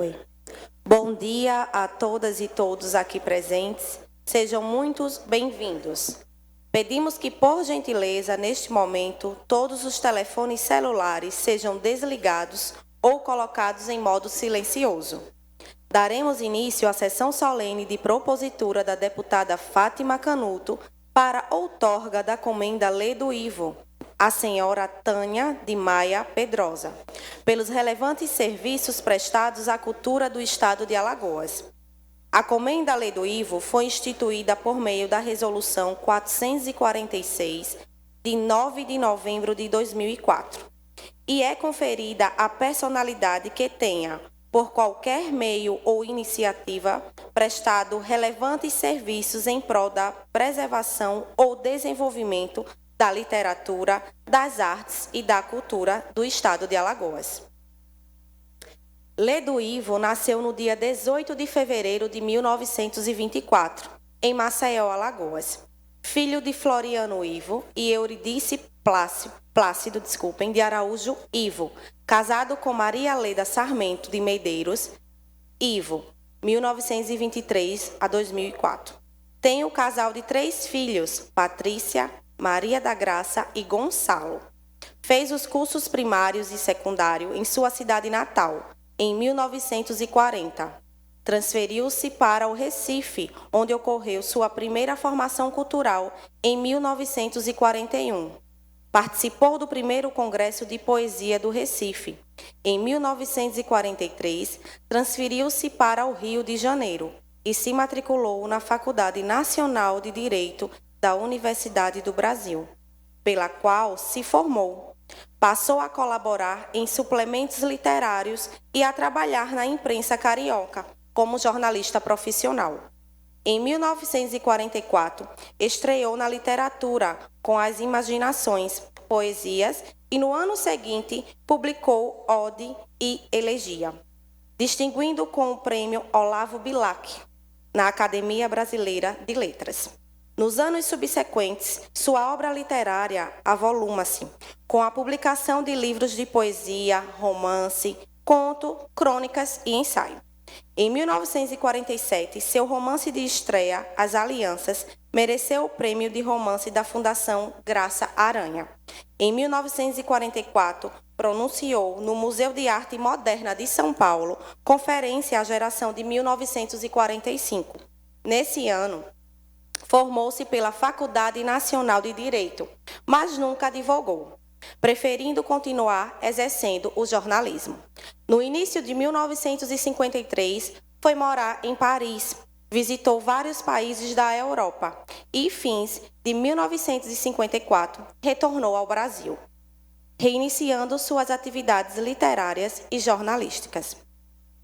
Oi. Bom dia a todas e todos aqui presentes. Sejam muitos bem-vindos. Pedimos que, por gentileza, neste momento, todos os telefones celulares sejam desligados ou colocados em modo silencioso. Daremos início à sessão solene de propositura da deputada Fátima Canuto para outorga da comenda Lê do Ivo, a senhora Tânia de Maia Pedrosa, pelos relevantes serviços prestados à cultura do Estado de Alagoas. A comenda Lê do Ivo foi instituída por meio da Resolução 446, de 9 de novembro de 2004, e é conferida à personalidade que tenha, por qualquer meio ou iniciativa, prestado relevantes serviços em prol da preservação ou desenvolvimento da literatura, das artes e da cultura do Estado de Alagoas. Lê do Ivo nasceu no dia 18 de fevereiro de 1924, em Maceió, Alagoas. Filho de Floriano Ivo e Euridice Plácido de Araújo Ivo, casado com Maria Leda Sarmento de Medeiros Ivo, 1923 a 2004. Tem o casal de 3 filhos, Patrícia, Maria da Graça e Gonçalo. Fez os cursos primários e secundário em sua cidade natal, em 1940. Transferiu-se para o Recife, onde ocorreu sua primeira formação cultural em 1941. Participou do primeiro Congresso de Poesia do Recife. Em 1943, transferiu-se para o Rio de Janeiro e se matriculou na Faculdade Nacional de Direito da Universidade do Brasil, pela qual se formou. Passou a colaborar em suplementos literários e a trabalhar na imprensa carioca como jornalista profissional. Em 1944, estreou na literatura com As Imaginações, Poesias, e no ano seguinte publicou Ode e Elegia, distinguindo com o prêmio Olavo Bilac, na Academia Brasileira de Letras. Nos anos subsequentes, sua obra literária avoluma-se, com a publicação de livros de poesia, romance, conto, crônicas e ensaio. Em 1947, seu romance de estreia, As Alianças, mereceu o prêmio de romance da Fundação Graça Aranha. Em 1944, pronunciou no Museu de Arte Moderna de São Paulo, Conferência à Geração de 1945. Nesse ano, formou-se pela Faculdade Nacional de Direito, mas nunca advogou, preferindo continuar exercendo o jornalismo. No início de 1953, foi morar em Paris, visitou vários países da Europa e, fins de 1954, retornou ao Brasil, reiniciando suas atividades literárias e jornalísticas.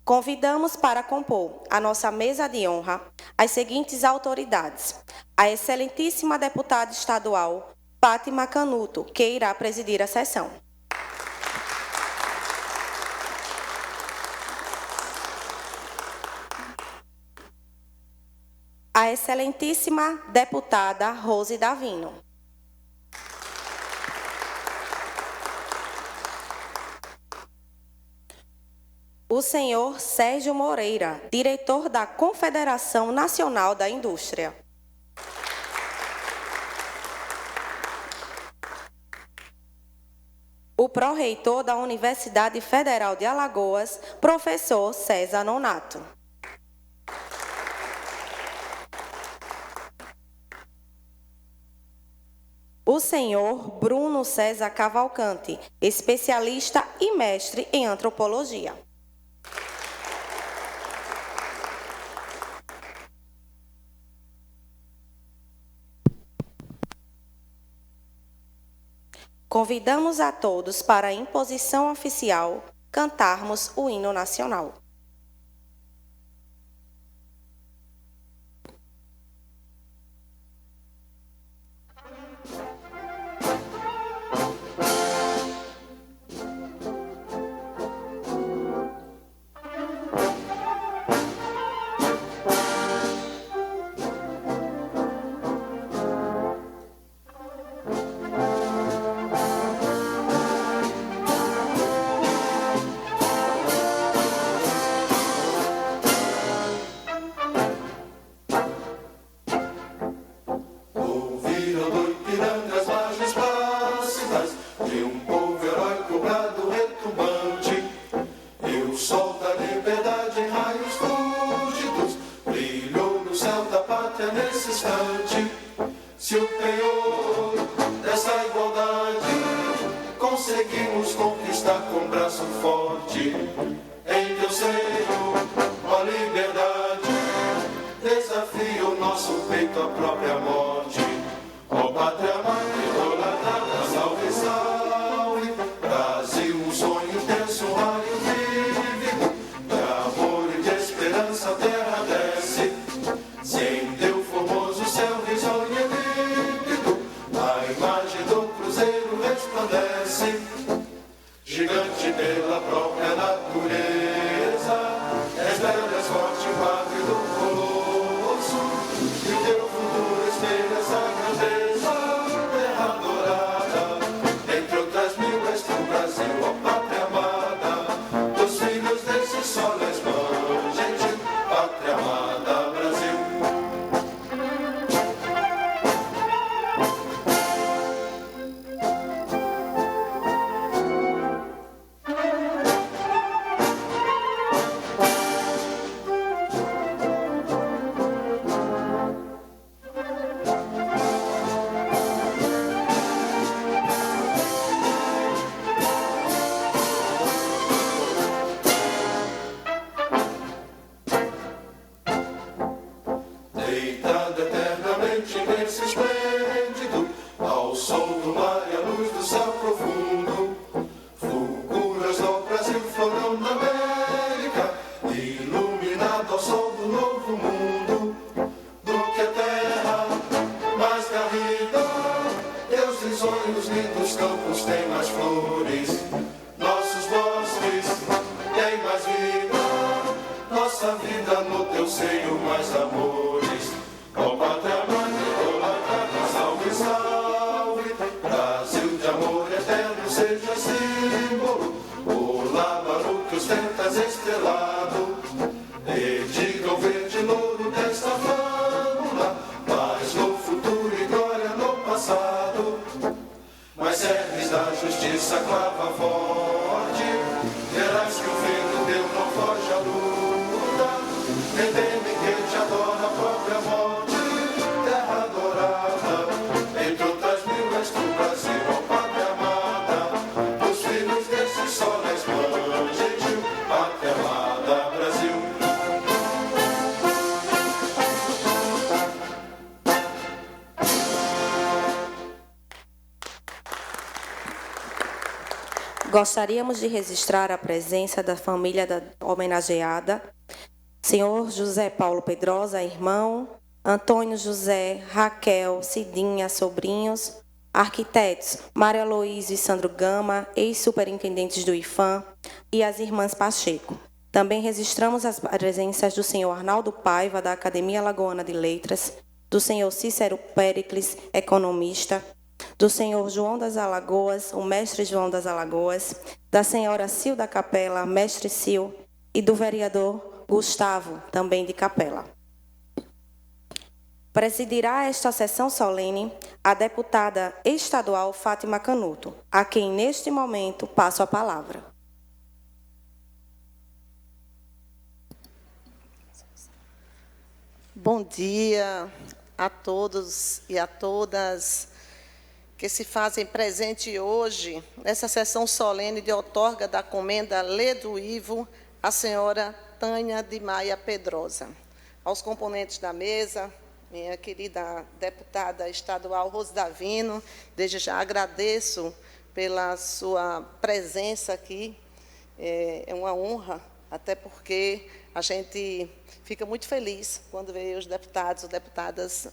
Convidamos para compor a nossa mesa de honra as seguintes autoridades: a excelentíssima deputada estadual Fátima Canuto, que irá presidir a sessão. A excelentíssima deputada Rose Davino. O senhor Sérgio Moreira, diretor da Confederação Nacional da Indústria. O pró-reitor da Universidade Federal de Alagoas, professor César Nonato. O senhor Bruno César Cavalcante, especialista e mestre em antropologia. Convidamos a todos para a imposição oficial cantarmos o hino nacional. conseguimos conquistar com braço forte. Em teu seio, ó liberdade, desafia o nosso peito à própria morte. Ó pátria mãe idolatrada, salve, salve, Brasil, um sonho intenso, um raio vívido, de amor e de esperança a terra desce, sem teu formoso céu risonho e límpido, a imagem do cruzeiro resplandece, gigante pela própria natureza, és bela, és forte, pátria do colosso, e o teu futuro espelha essa grandeza, terra dourada, entre outras mil és tu, Brasil, ó pátria amada, dos filhos desse sol és mãe, gente, pátria amada, Brasil. Deitado eternamente nesse esplêndido, ao sol do mar e à luz do céu profundo, fulguras do Brasil, florão da América, iluminado ao sol do novo mundo, do que a terra mais garrida, teus risonhos lindos campos têm mais flores, nossos bosques têm mais vida, nossa vida no teu seio mais amores. Ó pátria mãe idolatrada, salve, salve, Brasil de amor eterno seja símbolo, o lábaro que ostentas estrelado, dedica o verde louro desta fábula, paz no futuro e glória no passado, mas serves da justiça clava forte, verás que o vento teu não foge à luta, nem teme quem te adora a própria morte, terra dourada, entre outras mil és tu, Brasil, ó pátria amada, os filhos desse sol és mãe, gentil, pátria amada, Brasil. Gostaríamos de registrar a presença da família da homenageada, senhor José Paulo Pedrosa, irmão, Antônio José, Raquel, Cidinha, sobrinhos, arquitetos Maria Luísa e Sandro Gama, ex-superintendentes do IFAM, e as irmãs Pacheco. Também registramos as presenças do senhor Arnaldo Paiva, da Academia Alagoana de Letras, do senhor Cícero Péricles, economista, do senhor João das Alagoas, o mestre João das Alagoas, da senhora Sil da Capela, mestre Sil, e do vereador Gustavo, também de Capela. Presidirá esta sessão solene a deputada estadual Fátima Canuto, a quem neste momento passo a palavra. Bom dia a todos e a todas que se fazem presente hoje nessa sessão solene de outorga da comenda Lê do Ivo, a senhora Tânia de Maia Pedrosa. Aos componentes da mesa, minha querida deputada estadual Rose Davino, desde já agradeço pela sua presença aqui, é uma honra, até porque a gente fica muito feliz quando vê os deputados e deputadas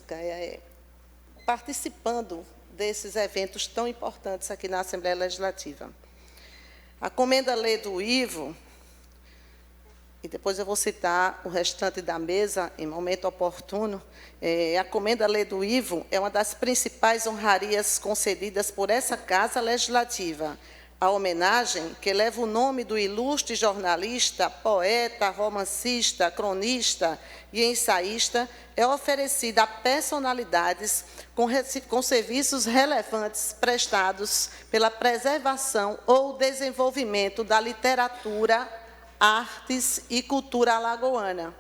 participando desses eventos tão importantes aqui na Assembleia Legislativa. A comenda Lê do Ivo, e depois eu vou citar o restante da mesa em momento oportuno, a comenda Lê do Ivo é uma das principais honrarias concedidas por essa Casa Legislativa. A homenagem, que leva o nome do ilustre jornalista, poeta, romancista, cronista e ensaísta, é oferecida a personalidades com serviços relevantes prestados pela preservação ou desenvolvimento da literatura, artes e cultura alagoana.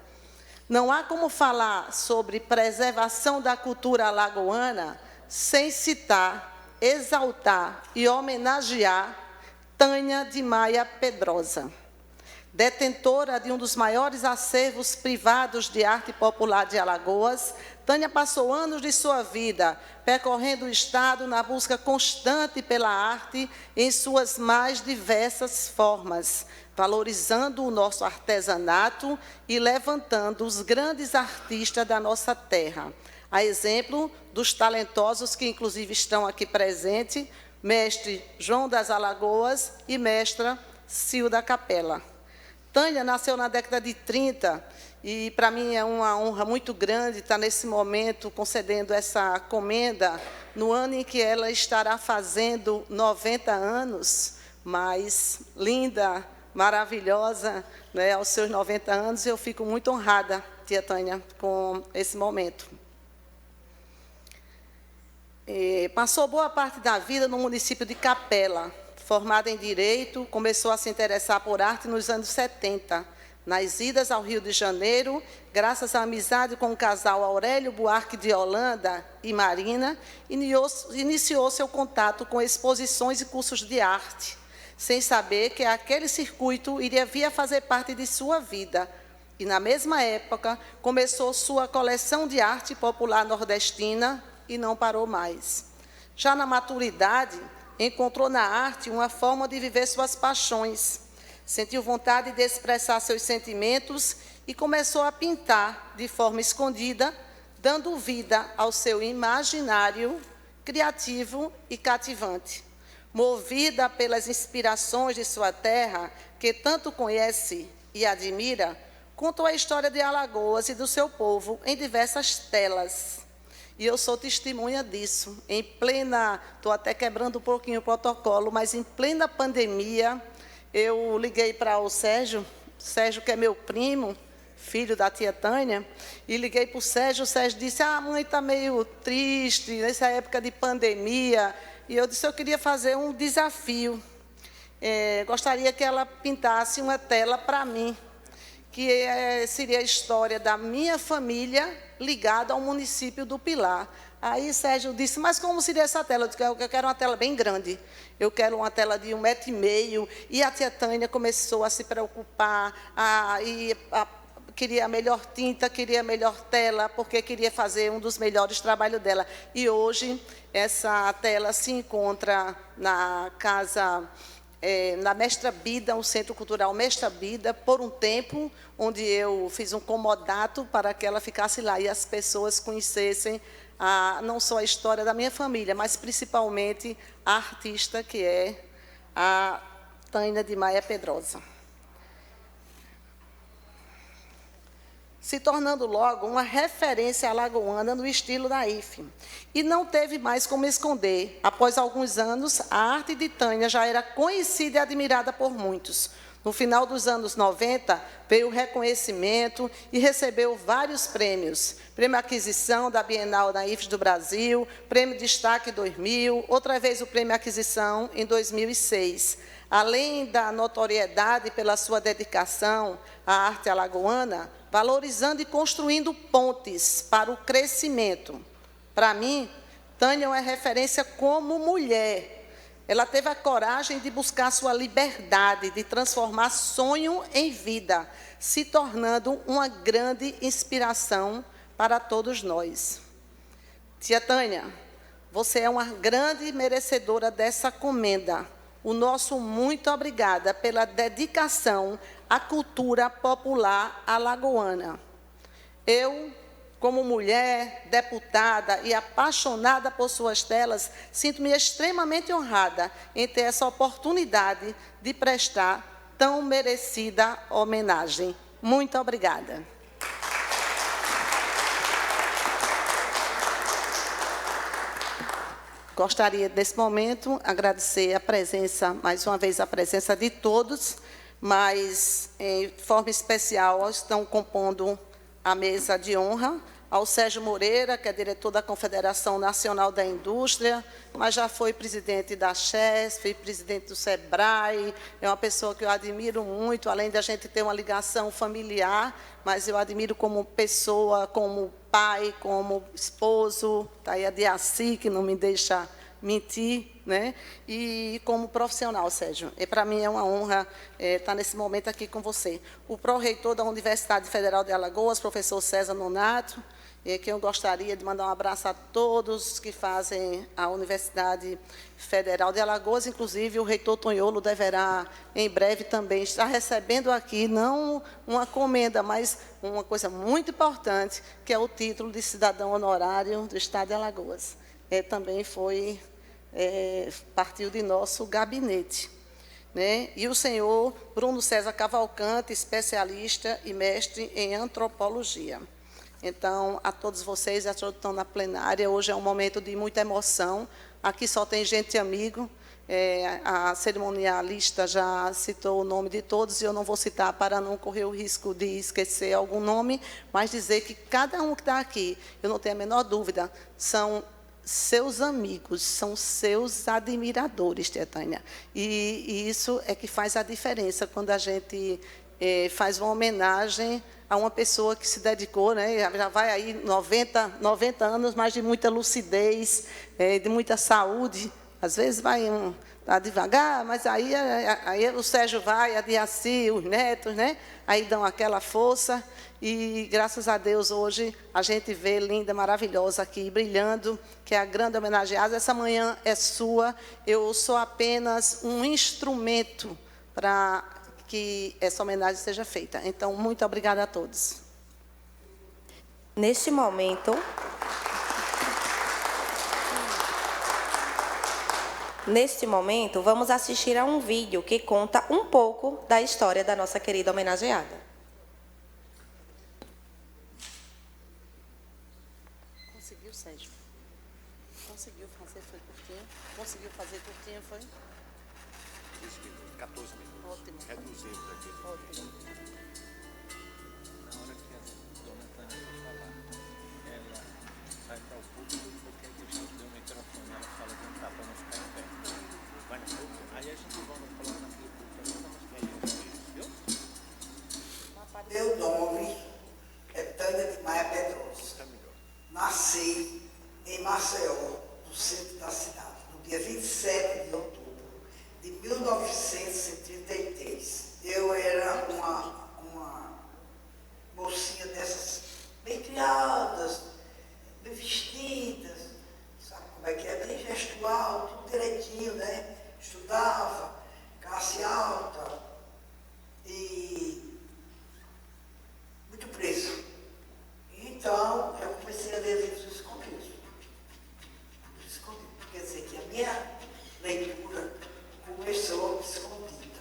Não há como falar sobre preservação da cultura alagoana sem citar exaltar e homenagear Tânia de Maia Pedrosa. Detentora de um dos maiores acervos privados de arte popular de Alagoas, Tânia passou anos de sua vida percorrendo o Estado na busca constante pela arte em suas mais diversas formas, valorizando o nosso artesanato e levantando os grandes artistas da nossa terra. A exemplo dos talentosos que, inclusive, estão aqui presentes, mestre João das Alagoas e mestra Cilda Capela. Tânia nasceu na década de 30 e, para mim, é uma honra muito grande estar, nesse momento, concedendo essa comenda no ano em que ela estará fazendo 90 anos, mas linda, maravilhosa, né, aos seus 90 anos. Eu fico muito honrada, tia Tânia, com esse momento. Passou boa parte da vida no município de Capela. Formada em Direito, começou a se interessar por arte nos anos 70. Nas idas ao Rio de Janeiro, graças à amizade com o casal Aurélio Buarque de Holanda e Marina, iniciou seu contato com exposições e cursos de arte, sem saber que aquele circuito iria vir a fazer parte de sua vida. E, na mesma época, começou sua coleção de arte popular nordestina e não parou mais. Já na maturidade, encontrou na arte uma forma de viver suas paixões. Sentiu vontade de expressar seus sentimentos e começou a pintar de forma escondida, dando vida ao seu imaginário criativo e cativante. Movida pelas inspirações de sua terra, que tanto conhece e admira, contou a história de Alagoas e do seu povo em diversas telas. E eu sou testemunha disso. Em plena, estou até quebrando um pouquinho o protocolo, mas em plena pandemia, eu liguei para o Sérgio, que é meu primo, filho da tia Tânia, e liguei para o Sérgio disse, a mãe está meio triste, nessa época de pandemia, e eu disse, eu queria fazer um desafio, gostaria que ela pintasse uma tela para mim, que seria a história da minha família ligada ao município do Pilar. Aí Sérgio disse, mas como seria essa tela? Eu disse, eu quero uma tela bem grande, eu quero uma tela de 1,5 m, e a tia Tânia começou a se preocupar, queria a melhor tinta, queria a melhor tela, porque queria fazer um dos melhores trabalhos dela. E hoje, essa tela se encontra na casa... na Mestra Bida, um Centro Cultural Mestra Bida, por um tempo, onde eu fiz um comodato para que ela ficasse lá e as pessoas conhecessem não só a história da minha família, mas principalmente a artista que é a Tânia de Maia Pedrosa. Se tornando logo uma referência alagoana no estilo naif. E não teve mais como esconder. Após alguns anos, a arte de Tânia já era conhecida e admirada por muitos. No final dos anos 90, veio o reconhecimento e recebeu vários prêmios. Prêmio Aquisição da Bienal Naif do Brasil, Prêmio Destaque 2000, outra vez o Prêmio Aquisição em 2006. Além da notoriedade pela sua dedicação à arte alagoana, valorizando e construindo pontes para o crescimento. Para mim, Tânia é uma referência como mulher. Ela teve a coragem de buscar sua liberdade, de transformar sonho em vida, se tornando uma grande inspiração para todos nós. Tia Tânia, você é uma grande merecedora dessa comenda. O nosso muito obrigada pela dedicação à cultura popular alagoana. Eu, como mulher, deputada e apaixonada por suas telas, sinto-me extremamente honrada em ter essa oportunidade de prestar tão merecida homenagem. Muito obrigada. Gostaria, nesse momento, agradecer a presença, mais uma vez, a presença de todos, mas, em forma especial, estão compondo a mesa de honra, ao Sérgio Moreira, que é diretor da Confederação Nacional da Indústria, mas já foi presidente da CHESF, presidente do SEBRAE, é uma pessoa que eu admiro muito, além de a gente ter uma ligação familiar, mas eu admiro como pessoa, como pai, como esposo. Está aí a Diaci, que não me deixa mentir, né? E como profissional, Sérgio, para mim é uma honra estar nesse momento aqui com você. O pró-reitor da Universidade Federal de Alagoas, professor César Nonato, que eu gostaria de mandar um abraço a todos que fazem a Universidade Federal de Alagoas, inclusive o reitor Tonholo deverá, em breve, também estar recebendo aqui, não uma comenda, mas uma coisa muito importante, que é o título de cidadão honorário do Estado de Alagoas. Também partiu de nosso gabinete. Né? E o senhor Bruno César Cavalcante, especialista e mestre em antropologia. Então, a todos vocês, a todos que estão na plenária, hoje é um momento de muita emoção. Aqui só tem gente amigo. A cerimonialista já citou o nome de todos, e eu não vou citar para não correr o risco de esquecer algum nome, mas dizer que cada um que está aqui, eu não tenho a menor dúvida, são seus amigos, são seus admiradores, tia Tânia. E isso é que faz a diferença quando a gente faz uma homenagem a uma pessoa que se dedicou, né, já vai aí 90 anos, mas de muita lucidez, de muita saúde. Às vezes vai tá devagar, mas aí o Sérgio vai, a Diaci, os netos, né, aí dão aquela força. E, graças a Deus, hoje a gente vê linda, maravilhosa aqui, brilhando, que é a grande homenageada. Essa manhã é sua, eu sou apenas um instrumento para que essa homenagem seja feita. Então, muito obrigada a todos. Neste momento, vamos assistir a um vídeo que conta um pouco da história da nossa querida homenageada. Conseguiu, Sérgio? Conseguiu fazer, foi curtinho? Conseguiu fazer curtinho, foi? 14 minutos. Ótimo. Reduzimos aqui. Ótimo. Na hora que a dona Tânia for falar, ela vai para o público, porque aí deixa eu ter o microfone, ela fala de um tapa para não ficar em pé. Vai no público, aí a gente volta a colocar naquele público, para não ficar em pé, viu? Meu nome é Tânia de Maia Pedrosa. Nasci em Maceió, no centro da cidade, no dia 27 de outubro de 1933. Eu era uma mocinha dessas bem criadas, bem vestidas, sabe como é que é? Bem gestual, tudo direitinho, né? Estudava, classe alta e muito presa. Então, eu comecei a ler livros escondidos. Quer dizer que a minha leitura começou escondida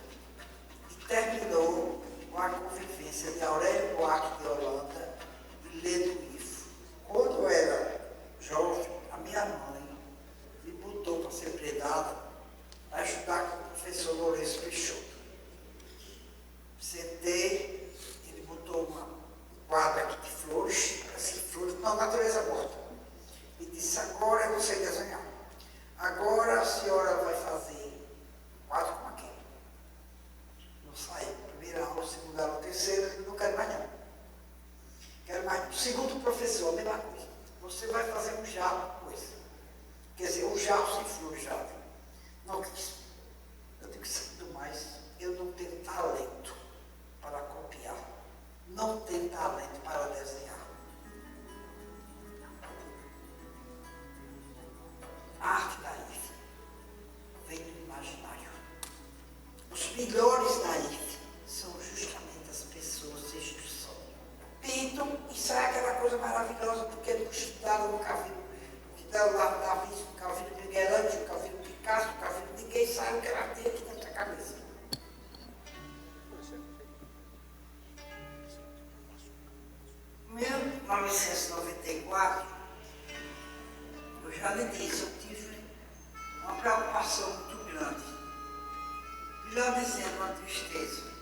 e terminou com a convivência de Aurélio Buarque de Holanda e lendo o livro. Quando eu era jovem, a minha mãe me botou para ser predada para ajudar com o professor Lourenço Peixoto. Sentei, ele botou um quadro aqui de flores, assim, flores, não, natureza morta. E disse, agora eu não sei desenhar. Agora a senhora vai fazer um quadro como aquele. Não saiu. Primeira aula, segunda aula, terceira, não quero mais não. Quero mais não. Segundo professor, a mesma coisa. Você vai fazer um jarro, coisa. Quer dizer, um jarro sem flores, jarro. Não quis. Eu digo, sinto mais, eu não tenho talento para copiar. Não tenho talento para desenhar. A arte naif vem do imaginário. Os melhores naif são justamente as pessoas cheias do sonho. Pintam e sai aquela coisa maravilhosa, porque não estudaram, nunca viram. Estudaram lá Da Vinci, nunca viram Miguel Ângelo, nunca viram Picasso, nunca viram ninguém, sai o que ela tem aqui dentro da cabeça. 1994, eu já lhe disse, eu tive uma preocupação muito grande. Melhor dizendo, uma tristeza.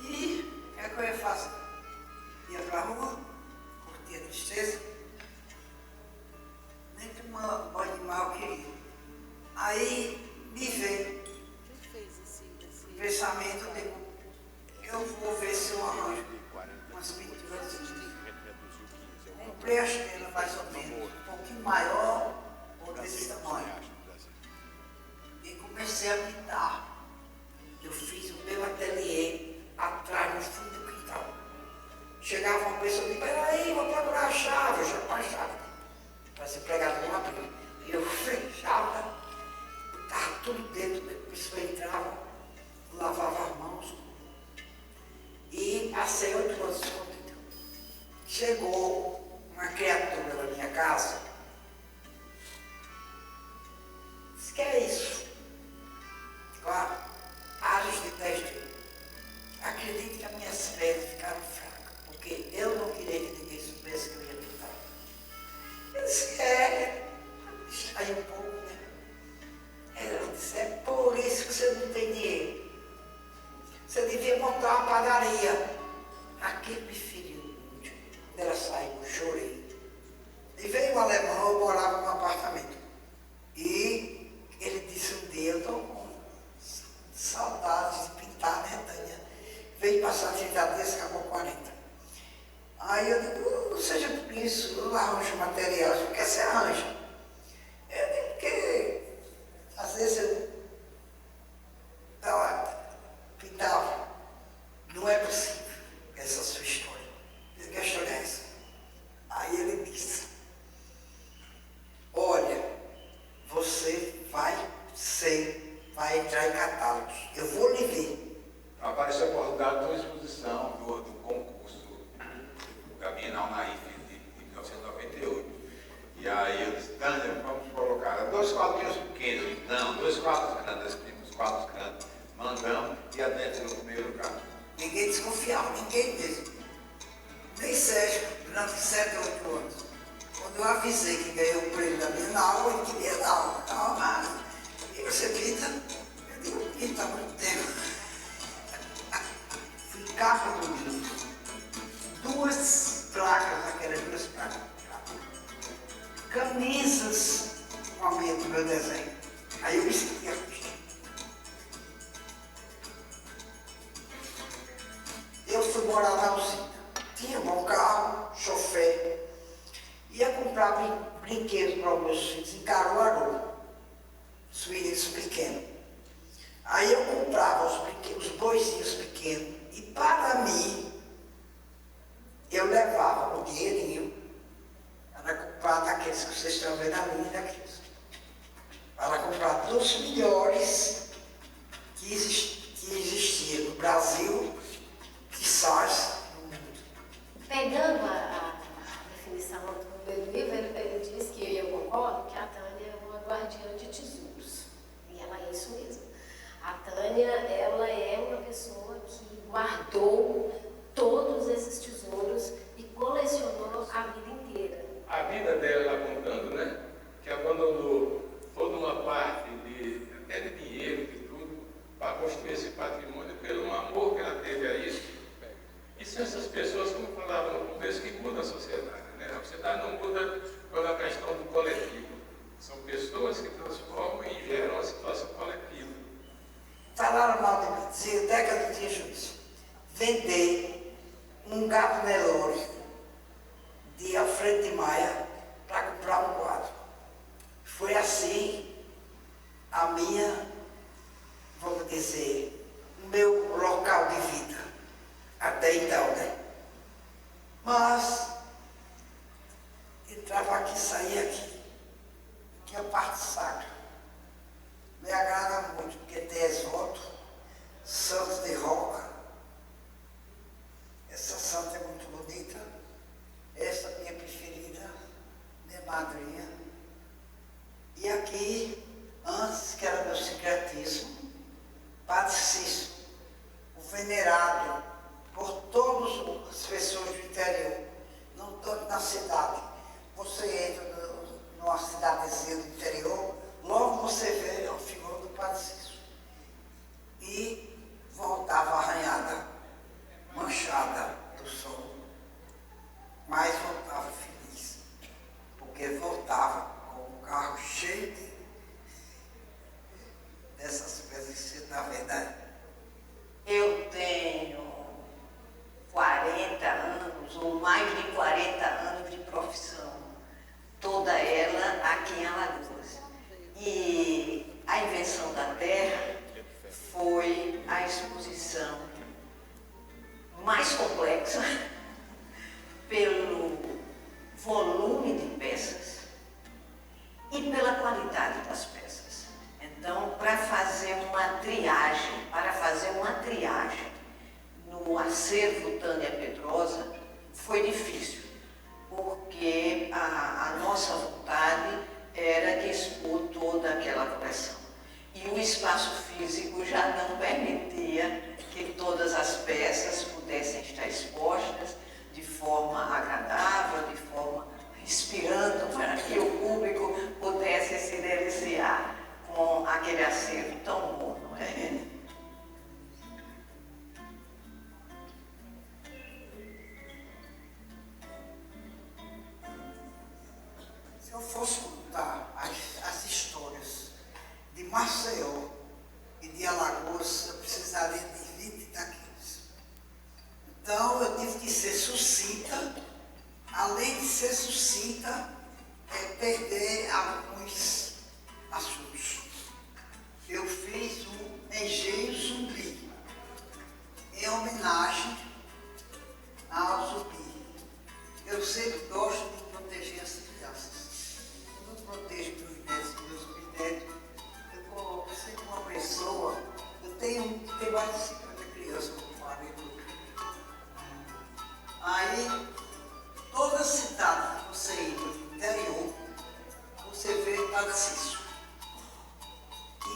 E o que é que eu ia fazer? Ia para a rua, curtia a tristeza, nem que um banho de mal queria. Aí me veio o pensamento, eu digo, eu vou ver se eu arranjo umas pinturas. Comprei as penas mais ou menos, um pouquinho maior, comecei a pintar. Eu fiz o meu ateliê atrás, no fundo do quintal. Chegava uma pessoa e dizia, peraí, vou procurar a chave. Eu já com a chave. Para ser pregado não abriu. E eu fechava, estava tudo dentro, a pessoa entrava, lavava as mãos. E passei 8 anos escondido. Chegou uma criatura na minha casa. Disse, que é isso? Com áreas de teste. Acredito que as minhas pernas ficaram fracas, porque eu não queria que ninguém soubesse que eu ia pintar. Eu disse, aí um pouco, né? Ela disse, é por isso que você não tem dinheiro. Você devia montar uma padaria. Aquilo me feriu muito. Quando ela saiu, eu chorei. E veio um alemão, eu morava num apartamento. E ele disse um dia, eu estou com saudades de pintar, né, Tânia? Veio passar 30 dias, acabou 40. Aí eu digo, não seja por isso, eu arranjo material, o que você arranja? Eu digo, porque às vezes eu pintava. Não é possível essa sua história. Eu digo, a história é essa. Aí ele disse, olha, você vai entrar em catálogos. Eu vou lhe ver. Apareceu a oportunidade de uma exposição do concurso da Bienal Naif de 1998. E aí eu disse, Tânia, vamos colocar 2 quadrinhos pequenos. Não, 2 quadros grandes, os 4 grandes. Mandamos e a Tânia tirou o primeiro lugar. Ninguém desconfiava, ninguém mesmo. Nem Sérgio, durante 7 ou 8 anos. Quando eu avisei que ganhei o prêmio da Bienal, ele queria dar aula. Não, mas e você pinta? Eu digo, pinta há muito tempo. Fui capa do livro. 2 placas, aquelas 2 placas. Camisas com a minha do meu desenho. Aí eu me senti artista. Eu fui morar na usina. Tinha um bom carro, chofer. Ia comprar brinquedos para os meus filhos em Caruaru. Os meninos pequenos. Aí eu comprava os brinquedos, os boizinhos pequenos. E para mim, eu levava o dinheirinho para comprar daqueles que vocês estão vendo ali, daqueles. Para comprar dos melhores que existiam no Brasil, quizás no mundo. Pegando a definição do meu livro, ele diz que, e eu concordo, que a Tânia é uma guardiã de tesouros. E ela é isso mesmo. A Tânia, ela é uma pessoa que guardou todos esses tesouros e colecionou a vida inteira. A vida dela, ela contando, né? Que abandonou toda uma parte até de dinheiro, de tudo, para construir esse patrimônio pelo amor que ela teve a isso. E são essas pessoas, como eu falava no começo, que mudam a sociedade, né? A sociedade não muda pela questão do coletivo. São pessoas que transformam e geram uma situação coletiva. Falaram mal de mim, dizia até que eu não tinha juízo. Vender um gato Nelore de Alfredo de Maia para comprar um quadro. Foi assim a minha, vamos dizer, o meu local de vida. Até então, né? Mas entrava aqui, saía aqui. Que é a parte sacra. Me agrada muito, porque tem Esvoto, Santos de Roca. Essa santa é muito bonita. Essa minha preferida, minha madrinha. E aqui, antes que era meu secretismo, Padre Cício, o venerado por todas as pessoas do interior, não tanto na cidade. Você entra numa cidadezinha do interior, logo você vê a figura do Padre Cício. E voltava arranhada, manchada do sol, mas voltava feliz, porque voltava com o carro cheio dessas coisas que você está vendo aí. Eu tenho 40 anos, ou mais de 40 anos de profissão, toda ela aqui em Alagoas. E a invenção acervo Tânia Pedrosa foi difícil, porque a nossa vontade era de expor toda aquela coleção. E o espaço físico já não permitia que todas as peças pudessem estar expostas de forma agradável, de forma inspirando, para que o público pudesse se deliciar com aquele acervo tão bom, não é? Se eu fosse contar as histórias de Maceió e de Alagoas, eu precisaria de 20 daqueles. Então, eu tive que ser sucinta. Além de ser sucinta, perder alguns assuntos. Eu fiz um engenho zumbi, em homenagem ao zumbi. Eu sempre gosto de proteger as crianças. Quando eu protejo meus bisnetos, eu coloco sempre uma pessoa. Eu tenho mais de 50 crianças no marido. Aí, toda cidade que você ir no interior, você vê Narciso.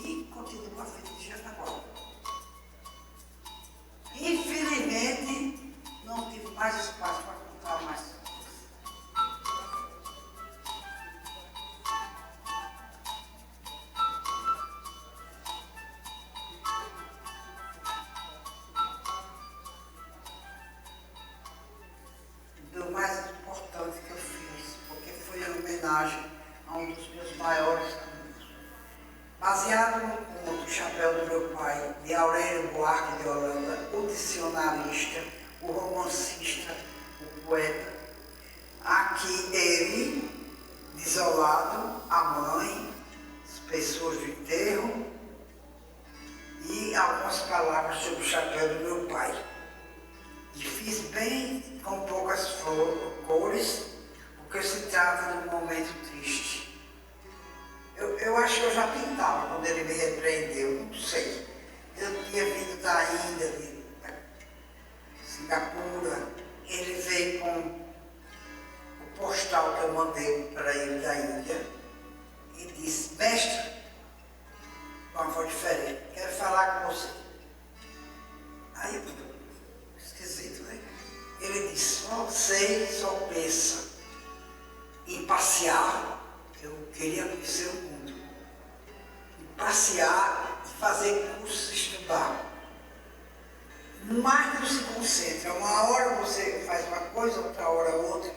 E continua a frente de Janaguá. Infelizmente, não tive mais espaço para contar mais coisas. Do mais importante que eu fiz, porque foi em homenagem a um dos meus maiores amigos. Baseado no conto Chapéu do Meu Pai, de Aurélio Buarque de Holanda, o dicionarista, o romancista, o poeta, aqui ele, desolado, a mãe, as pessoas do enterro e algumas palavras sobre o chapéu do meu pai. E fiz bem com poucas cores, porque se trata de um momento triste. Eu acho que eu já pintava quando ele me repreendeu, não sei. Eu tinha vindo da Índia, de Singapura. Ele veio com o postal que eu mandei para ele da Índia e disse: mestre, com uma voz diferente, quero falar com você. Aí eu, esquisito, né? Ele disse: você só pensa em passear. Eu queria conhecer o mundo. Em passear e fazer cursos, estudar. Mas não se concentra. Uma hora você faz uma coisa, outra hora outra.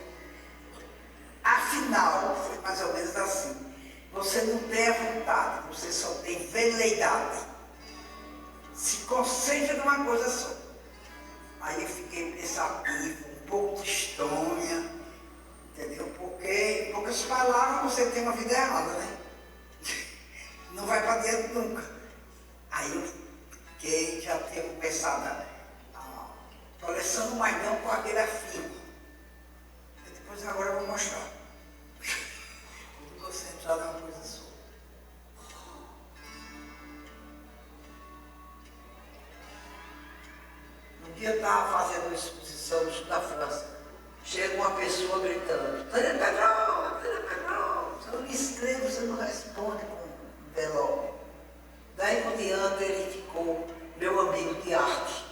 Afinal, foi mais ou menos assim. Você não tem a vontade, você só tem veleidade. Se concentra numa coisa só. Aí eu fiquei pensativo, um pouco tristonha, entendeu? Porque em poucas palavras você tem uma vida errada, né? Não vai para dentro nunca. Aí eu fiquei, já tinha começado a coleção, mas não com aquele afino. Depois agora eu vou mostrar. Vou concentrar numa coisa só. Um dia eu estava fazendo uma exposição no sul da França. Chega uma pessoa gritando: Tânia Pedrosa, Tânia Pedrosa. Se eu não escrevo, você não responde com envelope. Daí por diante ele ficou meu amigo de arte.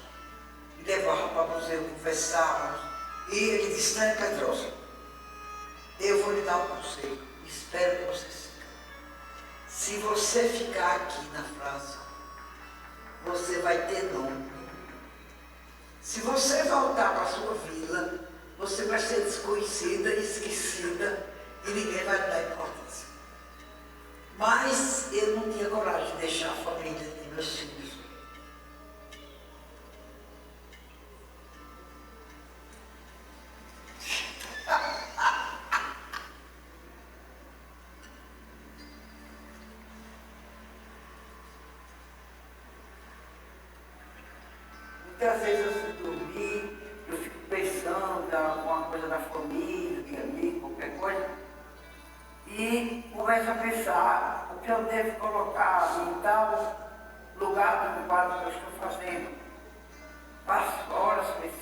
Me levava para o museu, conversávamos. E ele disse: Tânia Pedrosa, eu vou lhe dar um conselho. Espero que você siga. Se você ficar aqui na França, você vai ter nome. Se você voltar para a sua vila, você vai ser desconhecida, esquecida e ninguém vai dar importância. Mas eu não tinha coragem de deixar a família e meus filhos. Muitas vezes eu fui dormir, eu fico pensando em alguma coisa da família, de amigo, qualquer coisa, e começo a pensar o que eu devo colocar em tal lugar do quadro que eu estou fazendo. Passo horas pensando.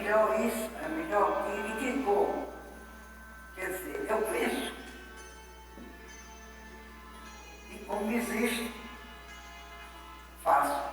melhor isso, é melhor que ficou. Quer dizer, eu penso, e como existe, faço.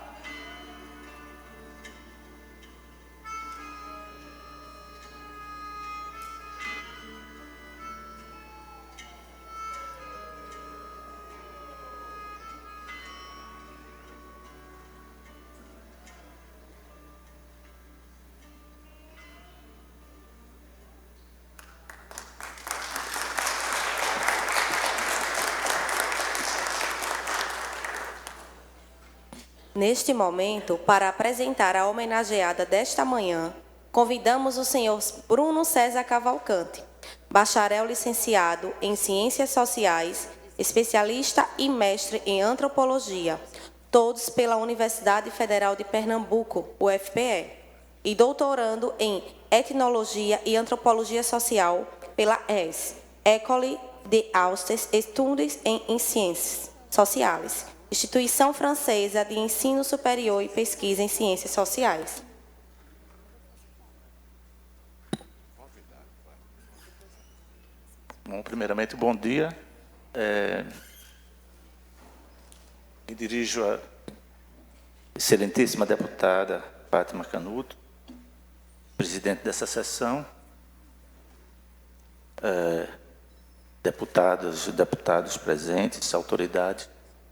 Neste momento, para apresentar a homenageada desta manhã, convidamos o senhor Bruno César Cavalcante, bacharel licenciado em Ciências Sociais, especialista e mestre em Antropologia, todos pela Universidade Federal de Pernambuco, UFPE, e doutorando em Etnologia e Antropologia Social pela ES, École des Hautes Études en Sciences Sociales, Instituição Francesa de Ensino Superior e Pesquisa em Ciências Sociais. Bom, primeiramente, bom dia. Me dirijo à excelentíssima deputada Fátima Canuto, presidente dessa sessão, deputados presentes, autoridades,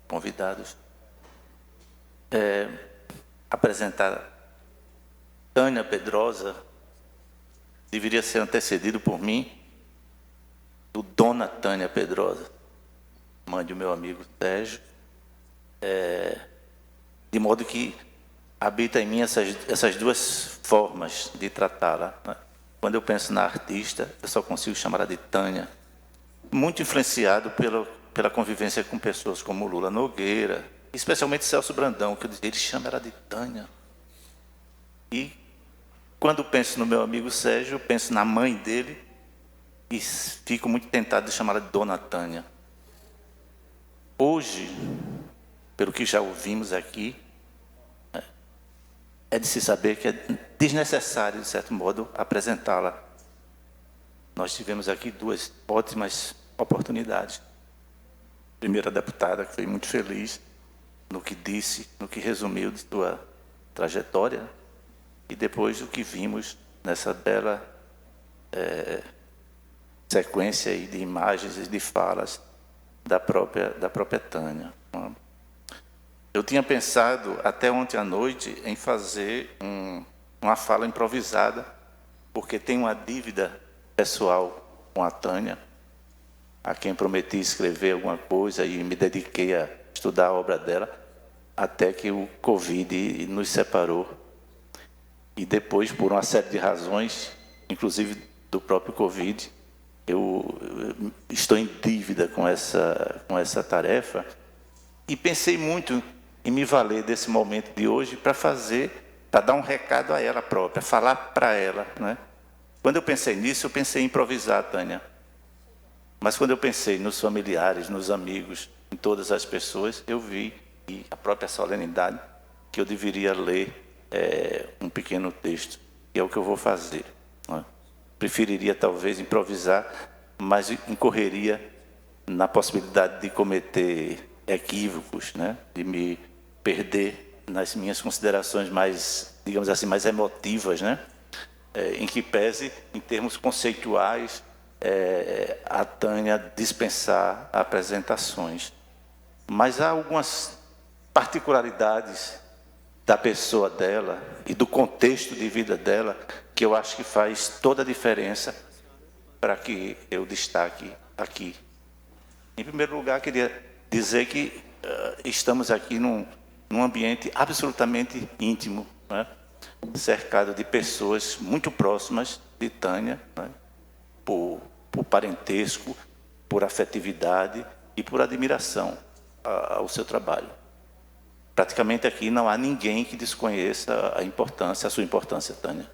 convidados. Apresentar Tânia Pedrosa deveria ser antecedido por mim do Dona Tânia Pedrosa, mãe do meu amigo Sérgio, de modo que habita em mim essas duas formas de tratá-la, né? Quando eu penso na artista, eu só consigo chamá-la de Tânia, muito influenciado pela convivência com pessoas como Lula Nogueira, especialmente Celso Brandão, que eu dizia, ele chama ela de Tânia. E quando penso no meu amigo Sérgio, eu penso na mãe dele e fico muito tentado de chamá-la de Dona Tânia. Hoje, pelo que já ouvimos aqui, é de se saber que é desnecessário, de certo modo, apresentá-la. Nós tivemos aqui duas ótimas oportunidades. Primeira deputada, que foi muito feliz no que disse, no que resumiu de sua trajetória, e depois do que vimos nessa bela sequência aí de imagens e de falas da própria Tânia. Eu tinha pensado até ontem à noite em fazer uma fala improvisada, porque tenho uma dívida pessoal com a Tânia, a quem prometi escrever alguma coisa e me dediquei a estudar a obra dela, até que o Covid nos separou. E depois, por uma série de razões, inclusive do próprio Covid, eu estou em dívida com essa tarefa, e pensei muito em me valer desse momento de hoje para dar um recado a ela própria, falar para ela, né? Quando eu pensei nisso, eu pensei em improvisar, Tânia. Mas quando eu pensei nos familiares, nos amigos, em todas as pessoas, eu vi, e a própria solenidade, que eu deveria ler um pequeno texto, que é o que eu vou fazer, né? Preferiria talvez improvisar, mas incorreria na possibilidade de cometer equívocos, né? De me perder nas minhas considerações mais, digamos assim, mais emotivas, né? Em que pese, em termos conceituais, a Tânia dispensar apresentações. Mas há algumas particularidades da pessoa dela e do contexto de vida dela que eu acho que faz toda a diferença para que eu destaque aqui. Em primeiro lugar, queria dizer que estamos aqui num ambiente absolutamente íntimo, né? Cercado de pessoas muito próximas de Tânia, né? Por parentesco, por afetividade e por admiração ao seu trabalho. Praticamente aqui não há ninguém que desconheça a sua importância, Tânia,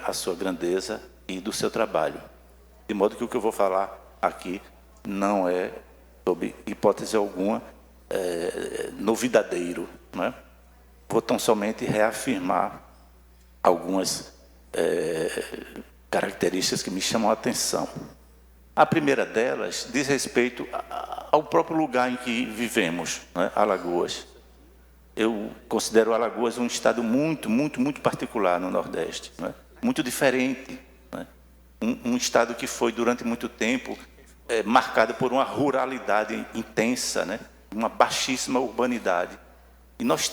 a sua grandeza e do seu trabalho. De modo que o que eu vou falar aqui não é, sob hipótese alguma, novidadeiro, né? Vou tão somente reafirmar algumas características que me chamam a atenção. A primeira delas diz respeito ao próprio lugar em que vivemos, né? Alagoas. Eu considero Alagoas um estado muito particular no Nordeste, né? Muito diferente, né? Um estado que foi durante muito tempo marcado por uma ruralidade intensa, né? Uma baixíssima urbanidade. E nós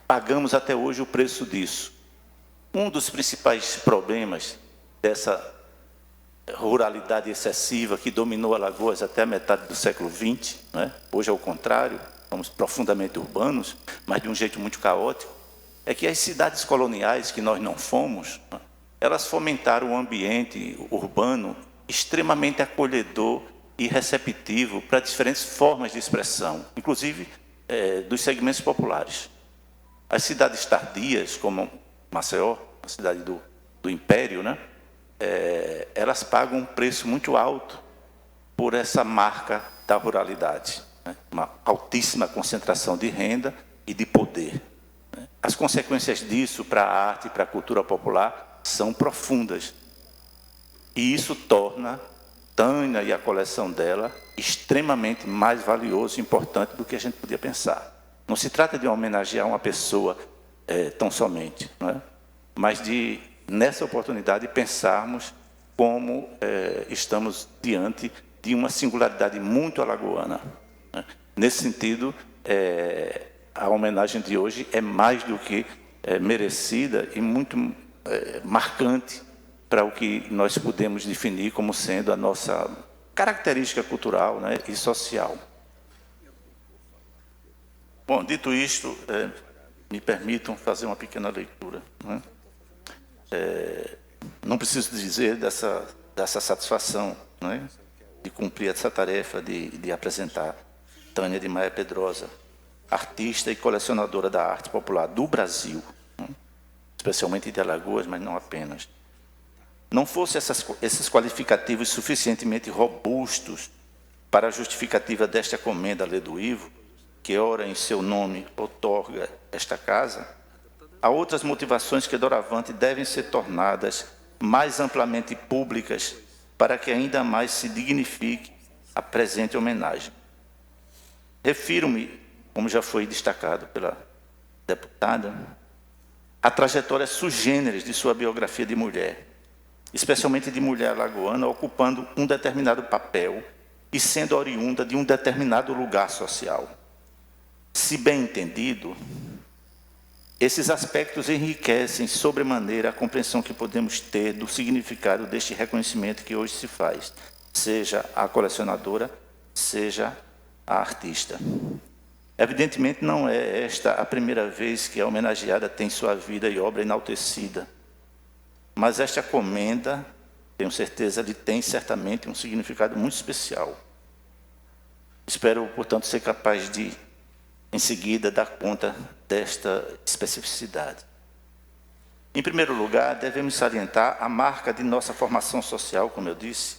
pagamos até hoje o preço disso. Um dos principais problemas dessa ruralidade excessiva que dominou Alagoas até a metade do século XX, né? Hoje é o contrário, somos profundamente urbanos, mas de um jeito muito caótico, é que as cidades coloniais que nós não fomos, né? Elas fomentaram um ambiente urbano extremamente acolhedor e receptivo para diferentes formas de expressão, inclusive dos segmentos populares. As cidades tardias, como Maceió, a cidade do Império, né? Elas pagam um preço muito alto por essa marca da ruralidade, né? Uma altíssima concentração de renda e de poder, né? As consequências disso para a arte e para a cultura popular são profundas. E isso torna Tânia e a coleção dela extremamente mais valioso e importante do que a gente podia pensar. Não se trata de homenagear uma pessoa tão somente, não é? Mas de, nessa oportunidade, pensarmos como estamos diante de uma singularidade muito alagoana, né? Nesse sentido, a homenagem de hoje é mais do que merecida e muito marcante para o que nós podemos definir como sendo a nossa característica cultural, né, e social. Bom, dito isto, me permitam fazer uma pequena leitura, né? Não preciso dizer dessa satisfação, né, de cumprir essa tarefa de apresentar Tânia de Maia Pedrosa, artista e colecionadora da arte popular do Brasil, né, especialmente de Alagoas, mas não apenas. Não fossem esses qualificativos suficientemente robustos para a justificativa desta comenda Lê do Ivo, que ora em seu nome outorga esta casa, há outras motivações que doravante devem ser tornadas mais amplamente públicas para que ainda mais se dignifique a presente homenagem. Refiro-me, como já foi destacado pela deputada, à trajetória sui generis de sua biografia de mulher, especialmente de mulher alagoana, ocupando um determinado papel e sendo oriunda de um determinado lugar social. Se bem entendido, esses aspectos enriquecem sobremaneira a compreensão que podemos ter do significado deste reconhecimento que hoje se faz, seja a colecionadora, seja a artista. Evidentemente, não é esta a primeira vez que a homenageada tem sua vida e obra enaltecida, mas esta comenda, tenho certeza, lhe tem certamente um significado muito especial. Espero, portanto, ser capaz de, em seguida, dar conta desta especificidade. Em primeiro lugar, devemos salientar a marca de nossa formação social, como eu disse,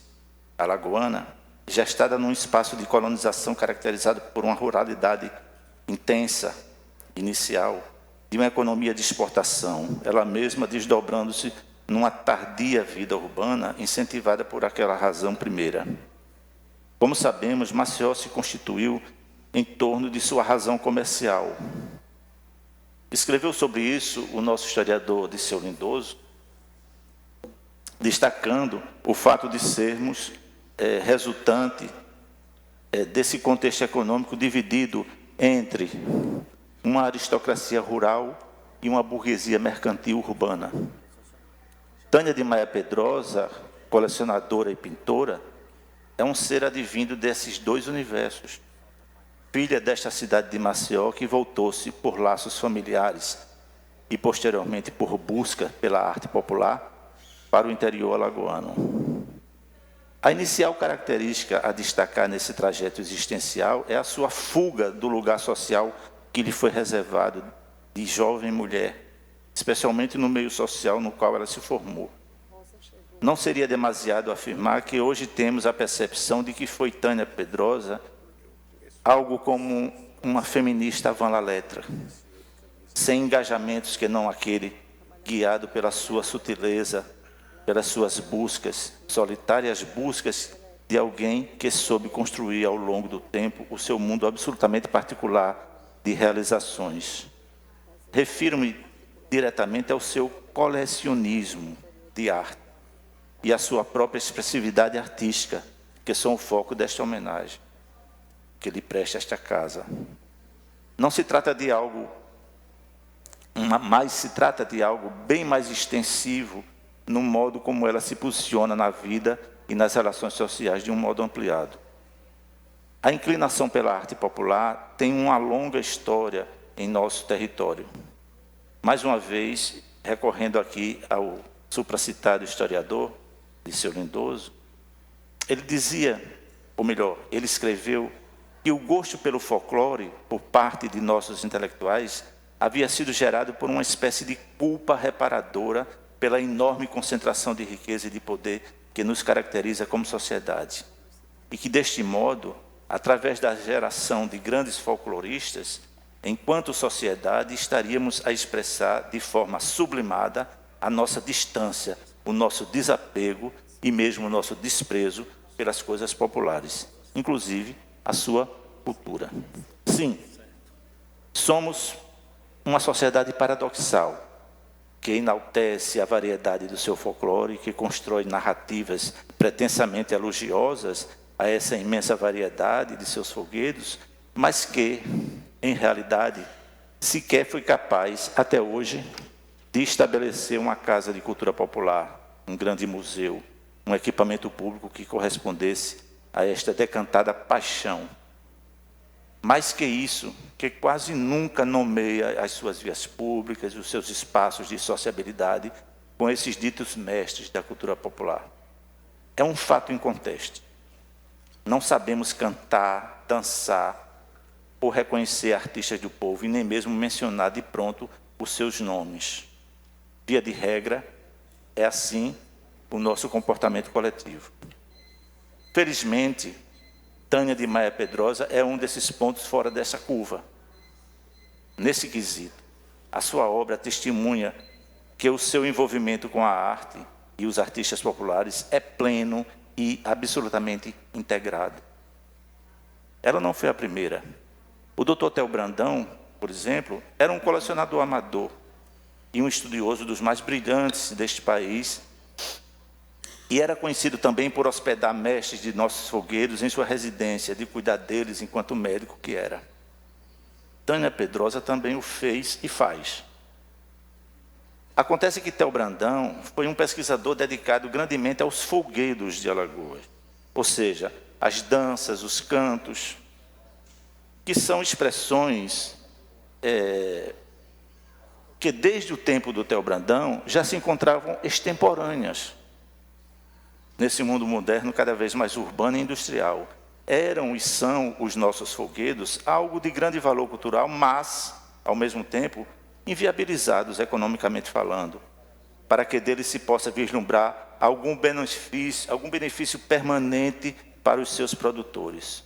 alagoana, gestada num espaço de colonização caracterizado por uma ruralidade intensa, inicial, de uma economia de exportação, ela mesma desdobrando-se numa tardia vida urbana incentivada por aquela razão primeira. Como sabemos, Maceió se constituiu em torno de sua razão comercial. Escreveu sobre isso o nosso historiador Disseu Lindoso, destacando o fato de sermos resultante desse contexto econômico dividido entre uma aristocracia rural e uma burguesia mercantil urbana. Tânia de Maia Pedrosa, colecionadora e pintora, é um ser advindo desses dois universos. Filha desta cidade de Maceió, que voltou-se por laços familiares e, posteriormente, por busca pela arte popular, para o interior alagoano. A inicial característica a destacar nesse trajeto existencial é a sua fuga do lugar social que lhe foi reservado de jovem mulher, especialmente no meio social no qual ela se formou. Não seria demasiado afirmar que hoje temos a percepção de que foi Tânia Pedrosa algo como uma feminista avant la lettre, sem engajamentos que não aquele guiado pela sua sutileza, pelas suas buscas, solitárias buscas de alguém que soube construir ao longo do tempo o seu mundo absolutamente particular de realizações. Refiro-me diretamente ao seu colecionismo de arte e à sua própria expressividade artística, que são o foco desta homenagem que lhe presta esta casa. Não se trata de algo, mas se trata de algo bem mais extensivo no modo como ela se posiciona na vida e nas relações sociais de um modo ampliado. A inclinação pela arte popular tem uma longa história em nosso território. Mais uma vez, recorrendo aqui ao supracitado historiador, Liceu Lindoso, ele dizia, ou melhor, ele escreveu que o gosto pelo folclore, por parte de nossos intelectuais, havia sido gerado por uma espécie de culpa reparadora pela enorme concentração de riqueza e de poder que nos caracteriza como sociedade. E que, deste modo, através da geração de grandes folcloristas, enquanto sociedade, estaríamos a expressar de forma sublimada a nossa distância, o nosso desapego e mesmo o nosso desprezo pelas coisas populares, inclusive a sua cultura. Sim, somos uma sociedade paradoxal, que enaltece a variedade do seu folclore, que constrói narrativas pretensamente elogiosas a essa imensa variedade de seus folguedos, mas que, em realidade, sequer foi capaz, até hoje, de estabelecer uma casa de cultura popular, um grande museu, um equipamento público que correspondesse a esta decantada paixão. Mais que isso, que quase nunca nomeia as suas vias públicas, os seus espaços de sociabilidade com esses ditos mestres da cultura popular. É um fato inconteste. Não sabemos cantar, dançar ou reconhecer artistas do povo e nem mesmo mencionar de pronto os seus nomes. Via de regra, é assim o nosso comportamento coletivo. Felizmente, Tânia de Maia Pedrosa é um desses pontos fora dessa curva. Nesse quesito, a sua obra testemunha que o seu envolvimento com a arte e os artistas populares é pleno e absolutamente integrado. Ela não foi a primeira. O Dr. Theo Brandão, por exemplo, era um colecionador amador e um estudioso dos mais brilhantes deste país, e era conhecido também por hospedar mestres de nossos folguedos em sua residência, de cuidar deles enquanto médico que era. Tânia Pedrosa também o fez e faz. Acontece que Theo Brandão foi um pesquisador dedicado grandemente aos folguedos de Alagoas, ou seja, as danças, os cantos, que são expressões que desde o tempo do Theo Brandão já se encontravam extemporâneas nesse mundo moderno cada vez mais urbano e industrial. Eram e são os nossos folguedos algo de grande valor cultural, mas, ao mesmo tempo, inviabilizados economicamente falando, para que deles se possa vislumbrar algum benefício permanente para os seus produtores.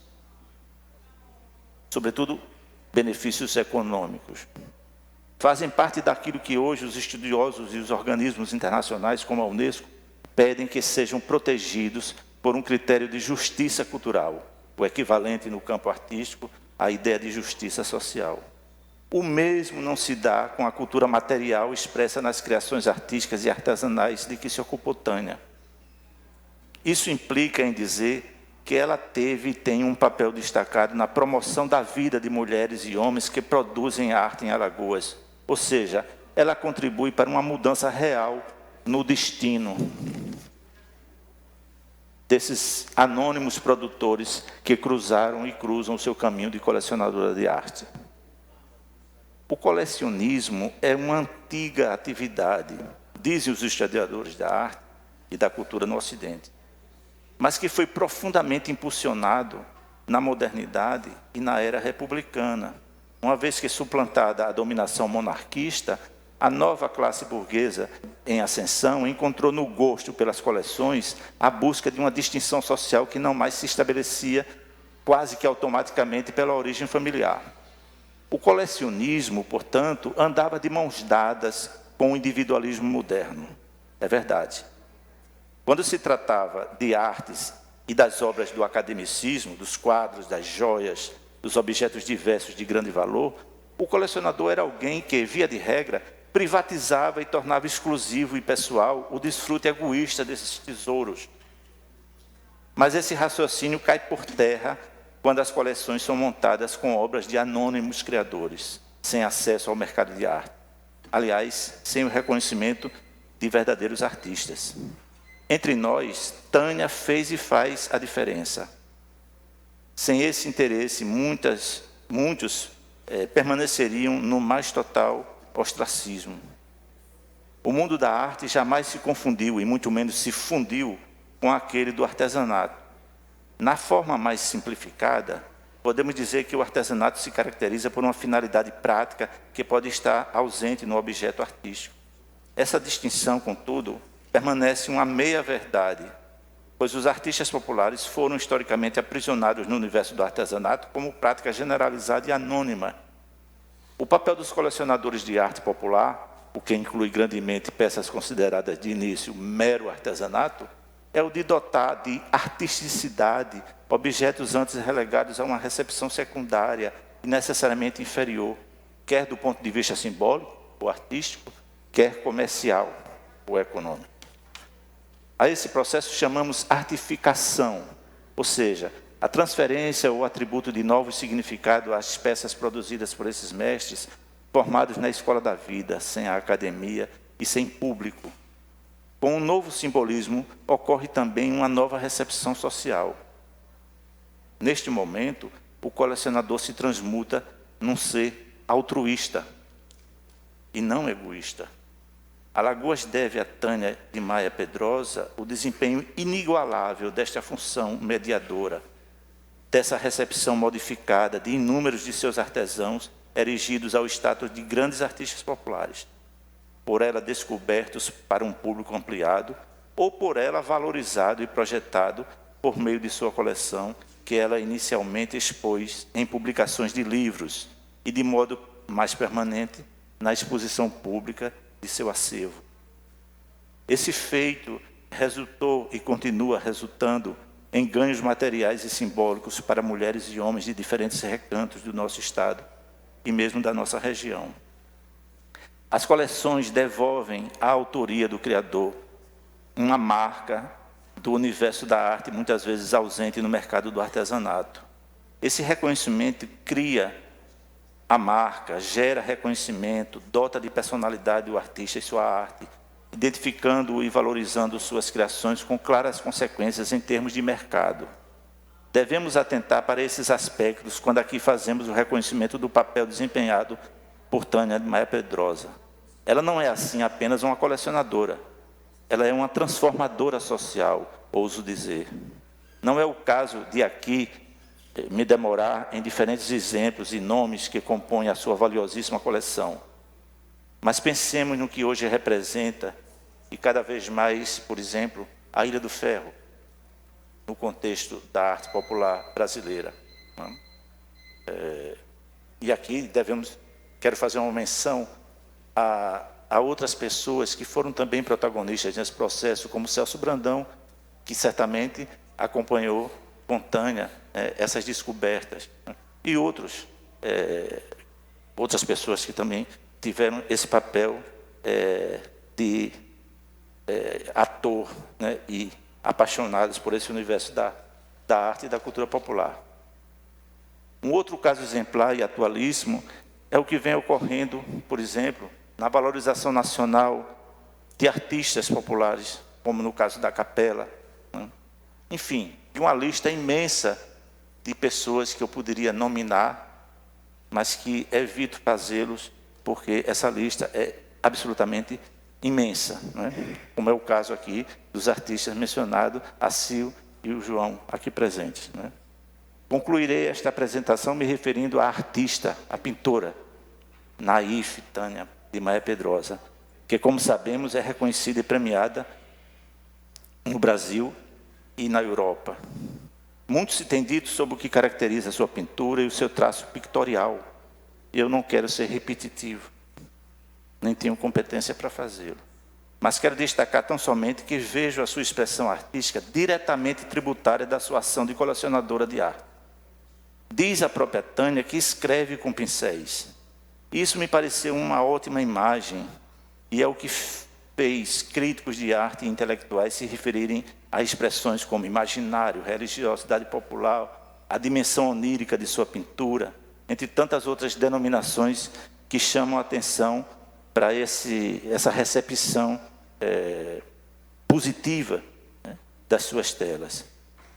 Sobretudo, benefícios econômicos. Fazem parte daquilo que hoje os estudiosos e os organismos internacionais, como a Unesco, pedem que sejam protegidos por um critério de justiça cultural, o equivalente no campo artístico à ideia de justiça social. O mesmo não se dá com a cultura material expressa nas criações artísticas e artesanais de que se ocupou Tânia. Isso implica em dizer que ela teve e tem um papel destacado na promoção da vida de mulheres e homens que produzem arte em Alagoas. Ou seja, ela contribui para uma mudança real no destino desses anônimos produtores que cruzaram e cruzam o seu caminho de colecionadora de arte. O colecionismo é uma antiga atividade, dizem os historiadores da arte e da cultura no Ocidente, mas que foi profundamente impulsionado na modernidade e na era republicana, uma vez que suplantada a dominação monarquista, a nova classe burguesa em ascensão encontrou no gosto pelas coleções a busca de uma distinção social que não mais se estabelecia quase que automaticamente pela origem familiar. O colecionismo, portanto, andava de mãos dadas com o individualismo moderno. É verdade. Quando se tratava de artes e das obras do academicismo, dos quadros, das joias, dos objetos diversos de grande valor, o colecionador era alguém que, via de regra, privatizava e tornava exclusivo e pessoal o desfrute egoísta desses tesouros. Mas esse raciocínio cai por terra quando as coleções são montadas com obras de anônimos criadores, sem acesso ao mercado de arte. Aliás, sem o reconhecimento de verdadeiros artistas. Entre nós, Tânia fez e faz a diferença. Sem esse interesse, muitos permaneceriam no mais total ostracismo. O mundo da arte jamais se confundiu e muito menos se fundiu com aquele do artesanato. Na forma mais simplificada, podemos dizer que o artesanato se caracteriza por uma finalidade prática que pode estar ausente no objeto artístico. Essa distinção, contudo, permanece uma meia-verdade, pois os artistas populares foram historicamente aprisionados no universo do artesanato como prática generalizada e anônima. O papel dos colecionadores de arte popular, o que inclui grandemente peças consideradas de início mero artesanato, é o de dotar de artisticidade objetos antes relegados a uma recepção secundária e necessariamente inferior, quer do ponto de vista simbólico, ou artístico, quer comercial, ou econômico. A esse processo chamamos artificação, ou seja, a transferência ou atributo de novos significados às peças produzidas por esses mestres, formados na escola da vida, sem a academia e sem público. Com um novo simbolismo, ocorre também uma nova recepção social. Neste momento, o colecionador se transmuta num ser altruísta e não egoísta. Alagoas deve a Tânia de Maia Pedrosa o desempenho inigualável desta função mediadora, dessa recepção modificada de inúmeros de seus artesãos erigidos ao status de grandes artistas populares, por ela descobertos para um público ampliado, ou por ela valorizado e projetado por meio de sua coleção, que ela inicialmente expôs em publicações de livros e, de modo mais permanente, na exposição pública de seu acervo. Esse feito resultou e continua resultando em ganhos materiais e simbólicos para mulheres e homens de diferentes recantos do nosso Estado e mesmo da nossa região. As coleções devolvem à autoria do criador uma marca do universo da arte, muitas vezes ausente no mercado do artesanato. Esse reconhecimento cria a marca, gera reconhecimento, dota de personalidade o artista e sua arte, identificando e valorizando suas criações com claras consequências em termos de mercado. Devemos atentar para esses aspectos quando aqui fazemos o reconhecimento do papel desempenhado por Tânia de Maia Pedrosa. Ela não é, assim, apenas uma colecionadora. Ela é uma transformadora social, ouso dizer. Não é o caso de aqui me demorar em diferentes exemplos e nomes que compõem a sua valiosíssima coleção. Mas pensemos no que hoje representa, e cada vez mais, por exemplo, a Ilha do Ferro, no contexto da arte popular brasileira. E aqui quero fazer uma menção a outras pessoas que foram também protagonistas nesse processo, como Celso Brandão, que certamente acompanhou com Tânia essas descobertas, e outras pessoas que também tiveram esse papel de ator, né, e apaixonados por esse universo da arte e da cultura popular. Um outro caso exemplar e atualíssimo é o que vem ocorrendo, por exemplo, na valorização nacional de artistas populares, como no caso da Capela, né? Enfim, de uma lista imensa de pessoas que eu poderia nominar, mas que evito fazê-los, porque essa lista é absolutamente imensa, né? Como é o caso aqui dos artistas mencionados, a Sil e o João, aqui presentes, né? Concluirei esta apresentação me referindo à artista, à pintora, Naif Tânia de Maia Pedrosa, que, como sabemos, é reconhecida e premiada no Brasil e na Europa. Muito se tem dito sobre o que caracteriza a sua pintura e o seu traço pictorial. Eu não quero ser repetitivo. nem tenho competência para fazê-lo. Mas quero destacar tão somente que vejo a sua expressão artística diretamente tributária da sua ação de colecionadora de arte. Diz a própria Tânia que escreve com pincéis. Isso me pareceu uma ótima imagem e é o que fez críticos de arte e intelectuais se referirem a expressões como imaginário, religiosidade popular, a dimensão onírica de sua pintura, entre tantas outras denominações que chamam a atenção para essa recepção positiva, né, das suas telas.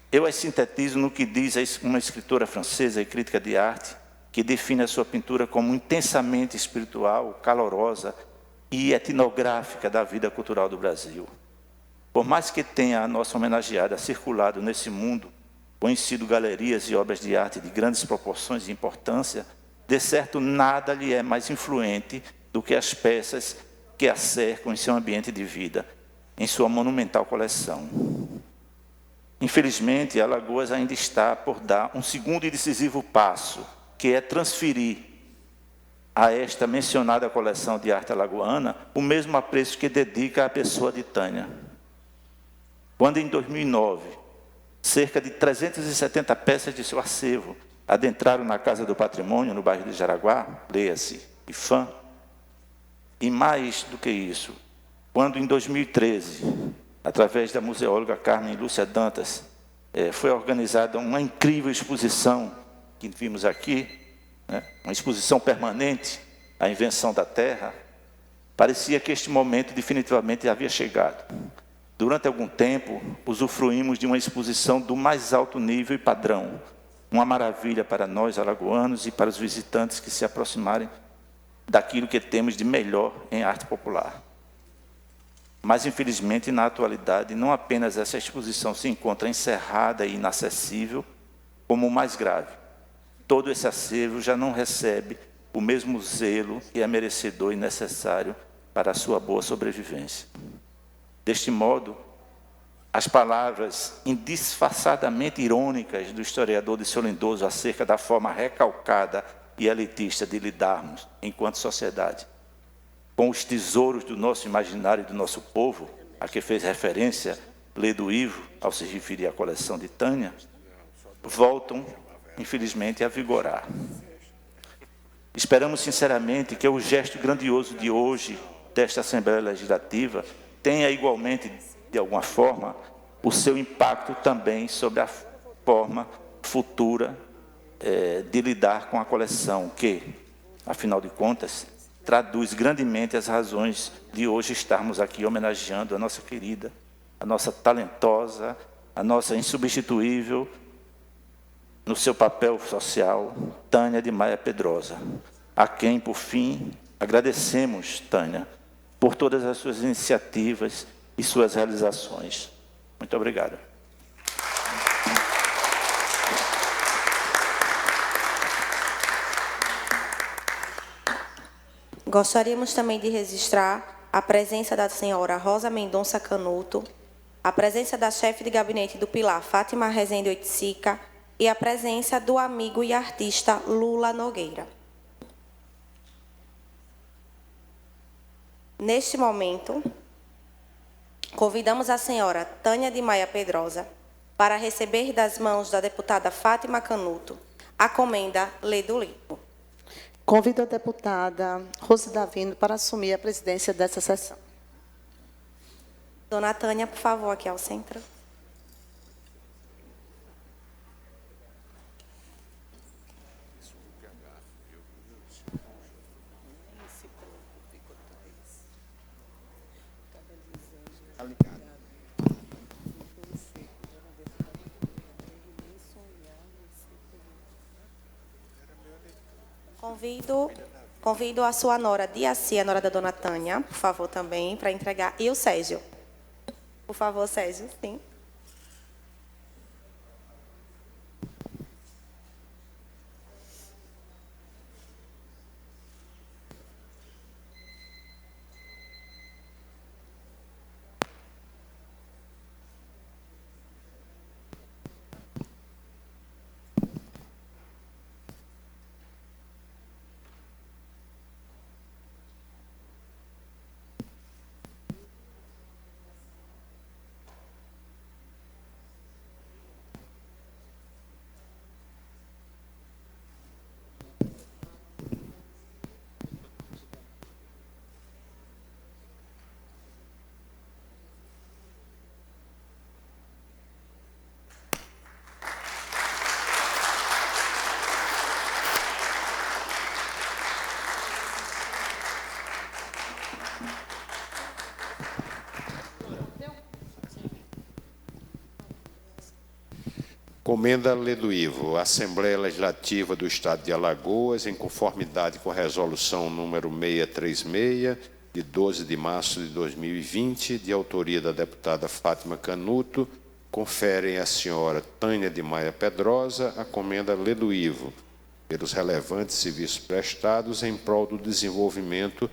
Eu as sintetizo no que diz uma escritora francesa e crítica de arte, que define a sua pintura como intensamente espiritual, calorosa e etnográfica da vida cultural do Brasil. Por mais que tenha a nossa homenageada circulado nesse mundo, conhecido galerias e obras de arte de grandes proporções e importância, de certo nada lhe é mais influente do que as peças que a cercam em seu ambiente de vida, em sua monumental coleção. Infelizmente, Alagoas ainda está por dar um segundo e decisivo passo, que é transferir a esta mencionada coleção de arte alagoana o mesmo apreço que dedica à pessoa de Tânia. Quando, em 2009, cerca de 370 peças de seu acervo adentraram na Casa do Patrimônio, no bairro de Jaraguá, leia-se, IFAM, e mais do que isso, quando, em 2013, através da museóloga Carmen Lúcia Dantas, foi organizada uma incrível exposição que vimos aqui, né, uma exposição permanente, A Invenção da Terra, parecia que este momento definitivamente havia chegado. Durante algum tempo, usufruímos de uma exposição do mais alto nível e padrão, uma maravilha para nós, alagoanos, e para os visitantes que se aproximarem daquilo que temos de melhor em arte popular. Mas, infelizmente, na atualidade, não apenas essa exposição se encontra encerrada e inacessível, como o mais grave, todo esse acervo já não recebe o mesmo zelo que é merecedor e necessário para a sua boa sobrevivência. Deste modo, as palavras indisfarçadamente irônicas do historiador de Seu Lindoso acerca da forma recalcada e elitista de lidarmos, enquanto sociedade, com os tesouros do nosso imaginário e do nosso povo, a que fez referência Ledo Ivo, ao se referir à coleção de Tânia, voltam, infelizmente, a vigorar. Esperamos, sinceramente, que o gesto grandioso de hoje, desta Assembleia Legislativa, tenha igualmente, de alguma forma, o seu impacto também sobre a forma futura de lidar com a coleção, que, afinal de contas, traduz grandemente as razões de hoje estarmos aqui homenageando a nossa querida, a nossa talentosa, a nossa insubstituível, no seu papel social, Tânia de Maia Pedrosa, a quem, por fim, agradecemos, Tânia, por todas as suas iniciativas e suas realizações. Muito obrigado. Gostaríamos também de registrar a presença da senhora Rosa Mendonça Canuto, a presença da chefe de gabinete do Pilar, Fátima Rezende Oiticica, e a presença do amigo e artista Lula Nogueira. Neste momento, convidamos a senhora Tânia de Maia Pedrosa para receber das mãos da deputada Fátima Canuto a comenda Ledo Livro. Convido a deputada Rose Davino para assumir a presidência dessa sessão. Dona Tânia, por favor, aqui ao centro. Convido a sua nora, Diaci, a nora da dona Tânia, por favor, também, para entregar. E o Sérgio. Por favor, Sérgio, sim. Comenda lê do Ivo. A Assembleia Legislativa do Estado de Alagoas, em conformidade com a resolução número 636, de 12 de março de 2020, de autoria da deputada Fátima Canuto, conferem à senhora Tânia de Maia Pedrosa a comenda lê do Ivo, pelos relevantes serviços prestados em prol do desenvolvimento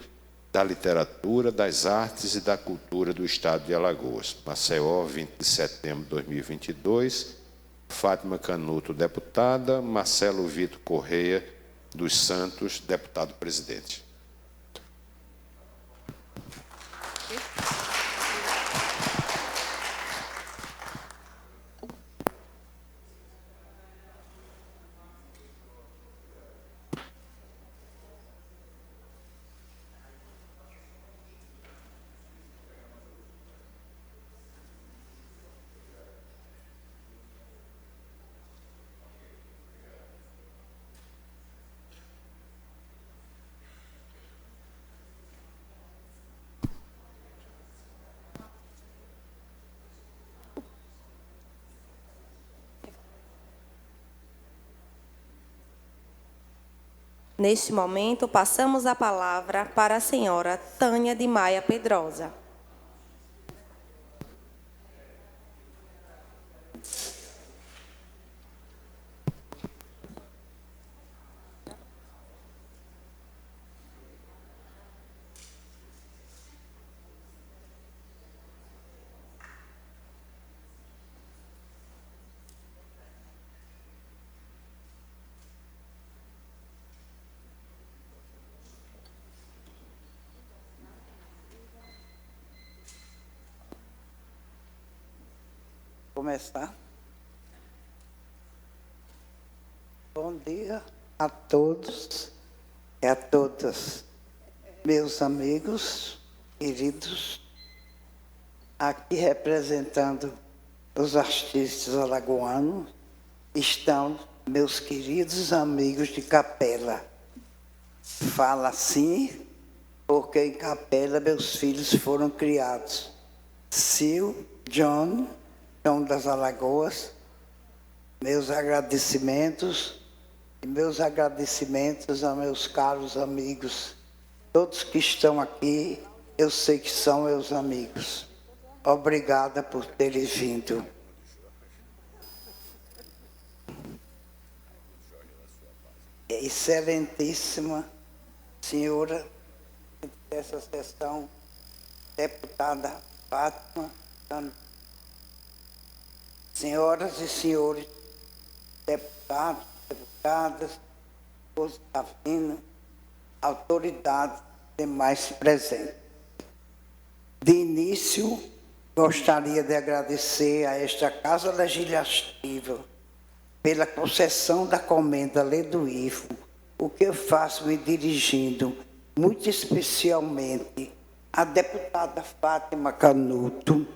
da literatura, das artes e da cultura do Estado de Alagoas. Maceió, 20 de setembro de 2022. Fátima Canuto, deputada. Marcelo Vitor Correia dos Santos, deputado presidente. Neste momento, passamos a palavra para a senhora Tânia de Maia Pedrosa. Começar. Bom dia a todos e a todas, meus amigos queridos, aqui representando os artistas alagoanos, estão meus queridos amigos de Capela. Fala assim, porque em Capela meus filhos foram criados. Sil, John das Alagoas, meus agradecimentos e meus agradecimentos a meus caros amigos. Todos que estão aqui, eu sei que são meus amigos. Obrigada por terem vindo. Excelentíssima senhora dessa sessão, deputada Fátima Canuto. Senhoras e senhores deputados, deputadas, esposa da Fina, autoridades demais presentes. De início, gostaria de agradecer a esta Casa Legislativa pela concessão da comenda lê do Ivo, o que eu faço me dirigindo muito especialmente à deputada Fátima Canuto,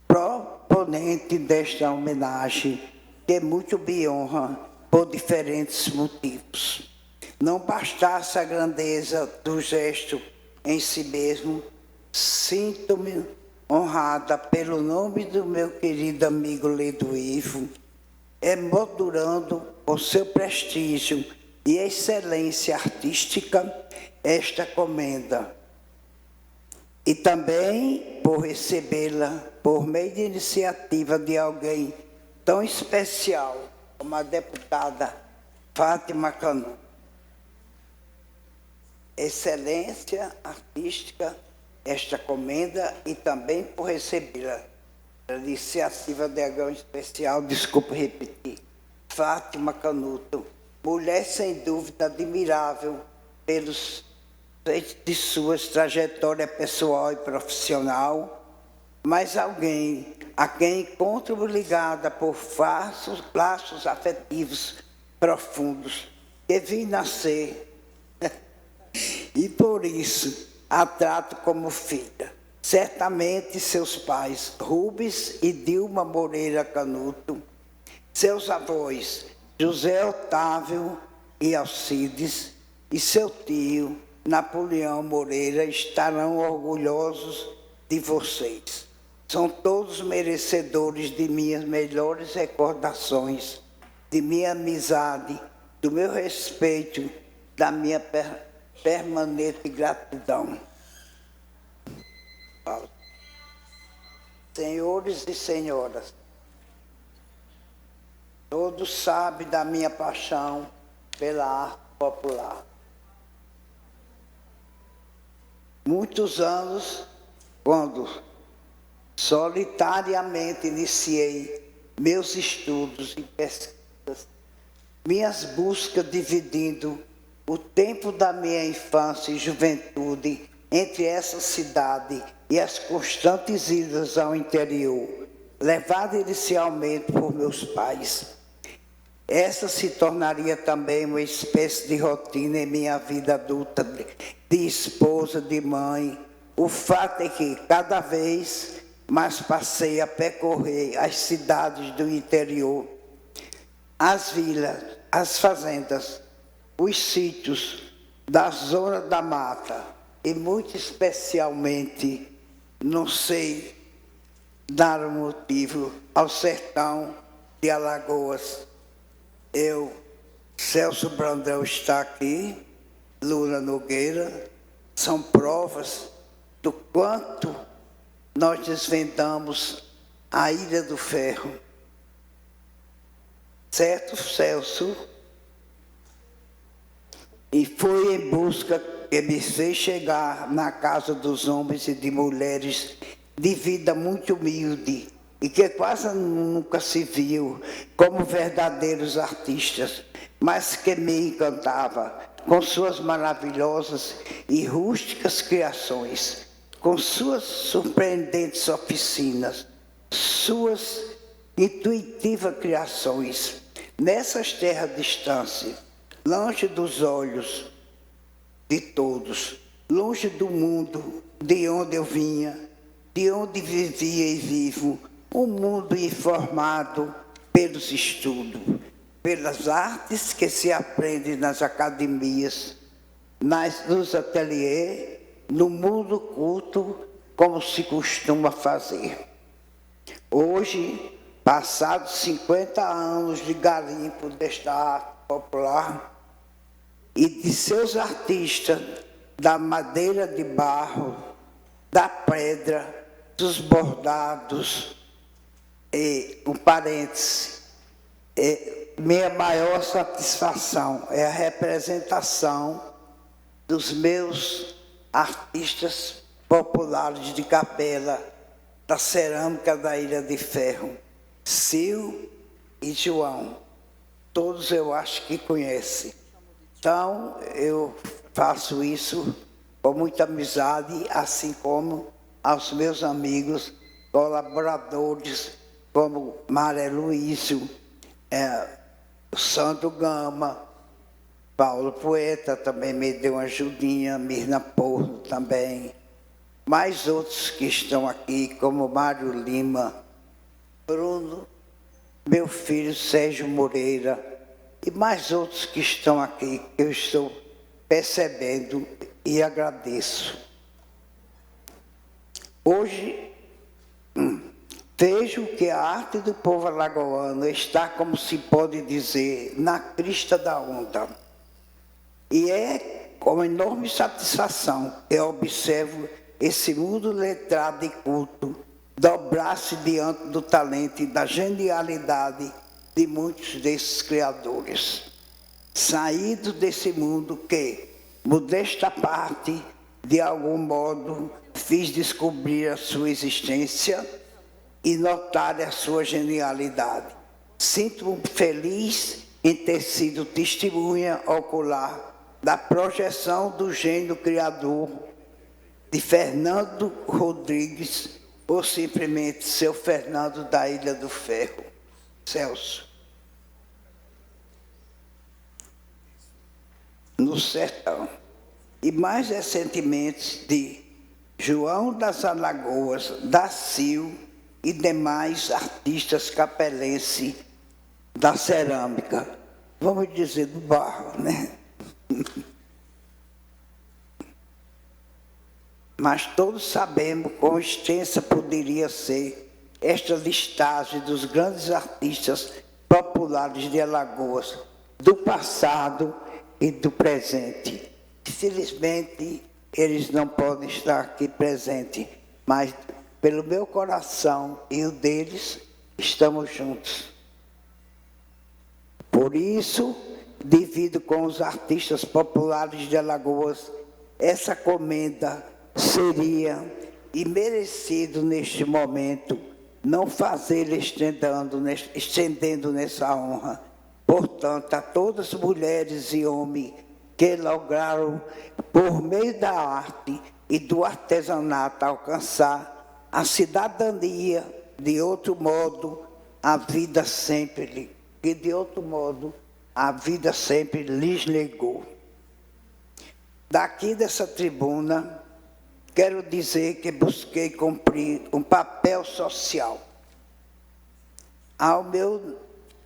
proponente desta homenagem, que muito me honra por diferentes motivos. Não bastasse a grandeza do gesto em si mesmo, sinto-me honrada pelo nome do meu querido amigo lê do Ivo, emoldurando o seu prestígio e excelência artística esta comenda. E também por recebê-la por meio de iniciativa de alguém tão especial como a deputada Fátima Canuto. Excelência artística, esta comenda, e também por recebê-la por iniciativa de alguém especial, desculpe repetir, Fátima Canuto, mulher sem dúvida admirável pelos de sua trajetória pessoal e profissional, mas alguém a quem encontro ligada por laços afetivos profundos, que vi nascer e por isso a trato como filha. Certamente seus pais, Rubens e Dilma Moreira Canuto, seus avós, José Otávio e Alcides, e seu tio, Napoleão Moreira, estarão orgulhosos de vocês. São todos merecedores de minhas melhores recordações, de minha amizade, do meu respeito, da minha permanente gratidão. Senhores e senhoras, todos sabem da minha paixão pela arte popular. Muitos anos, quando solitariamente iniciei meus estudos e pesquisas, minhas buscas dividindo o tempo da minha infância e juventude entre essa cidade e as constantes idas ao interior, levada inicialmente por meus pais. Essa se tornaria também uma espécie de rotina em minha vida adulta, de esposa, de mãe. O fato é que cada vez mais passei a percorrer as cidades do interior, as vilas, as fazendas, os sítios da zona da mata e muito especialmente, não sei dar um motivo, ao sertão de Alagoas. Eu, Celso Brandão está aqui, Lula Nogueira, são provas do quanto nós desvendamos a Ilha do Ferro. Certo, Celso? E foi em busca que me fez chegar na casa dos homens e de mulheres de vida muito humilde e que quase nunca se viu como verdadeiros artistas, mas que me encantava com suas maravilhosas e rústicas criações, com suas surpreendentes oficinas, suas intuitivas criações, nessas terras distantes, longe dos olhos de todos, longe do mundo de onde eu vinha, de onde vivia e vivo, um mundo informado pelos estudos, pelas artes que se aprendem nas academias, nos ateliês, no mundo culto, como se costuma fazer. Hoje, passados 50 anos de garimpo desta arte popular e de seus artistas, da madeira de barro, da pedra, dos bordados, e um parêntese, minha maior satisfação é a representação dos meus artistas populares de capela da cerâmica da Ilha de Ferro, Sil e João. Todos eu acho que conhecem. Então, eu faço isso com muita amizade, assim como aos meus amigos, colaboradores, como Maré Luísio, Sandro Gama, Paulo Poeta também me deu uma ajudinha, Mirna Porro também, mais outros que estão aqui, como Mário Lima, Bruno, meu filho Sérgio Moreira, e mais outros que estão aqui, que eu estou percebendo e agradeço. Hoje, vejo que a arte do povo alagoano está, como se pode dizer, na crista da onda. E é com enorme satisfação que eu observo esse mundo letrado e culto dobrar-se diante do talento e da genialidade de muitos desses criadores. Saído desse mundo que, modesta parte, de algum modo, fiz descobrir a sua existência e notar a sua genialidade. Sinto-me feliz em ter sido testemunha ocular da projeção do gênio criador de Fernando Rodrigues, ou simplesmente seu Fernando da Ilha do Ferro. Celso. No sertão. E mais recentemente de João das Alagoas, da Sil e demais artistas capelenses da cerâmica, vamos dizer do barro, né? mas todos sabemos quão extensa poderia ser esta listagem dos grandes artistas populares de Alagoas, do passado e do presente. Infelizmente, eles não podem estar aqui presentes, mas pelo meu coração e o deles, estamos juntos. Por isso, divido com os artistas populares de Alagoas essa comenda. Seria imerecido neste momento não fazer estendendo nessa honra. Portanto, a todas as mulheres e homens que lograram, por meio da arte e do artesanato, alcançar a cidadania, de outro modo, a vida sempre lhes negou. Daqui dessa tribuna, quero dizer que busquei cumprir um papel social. Ao meu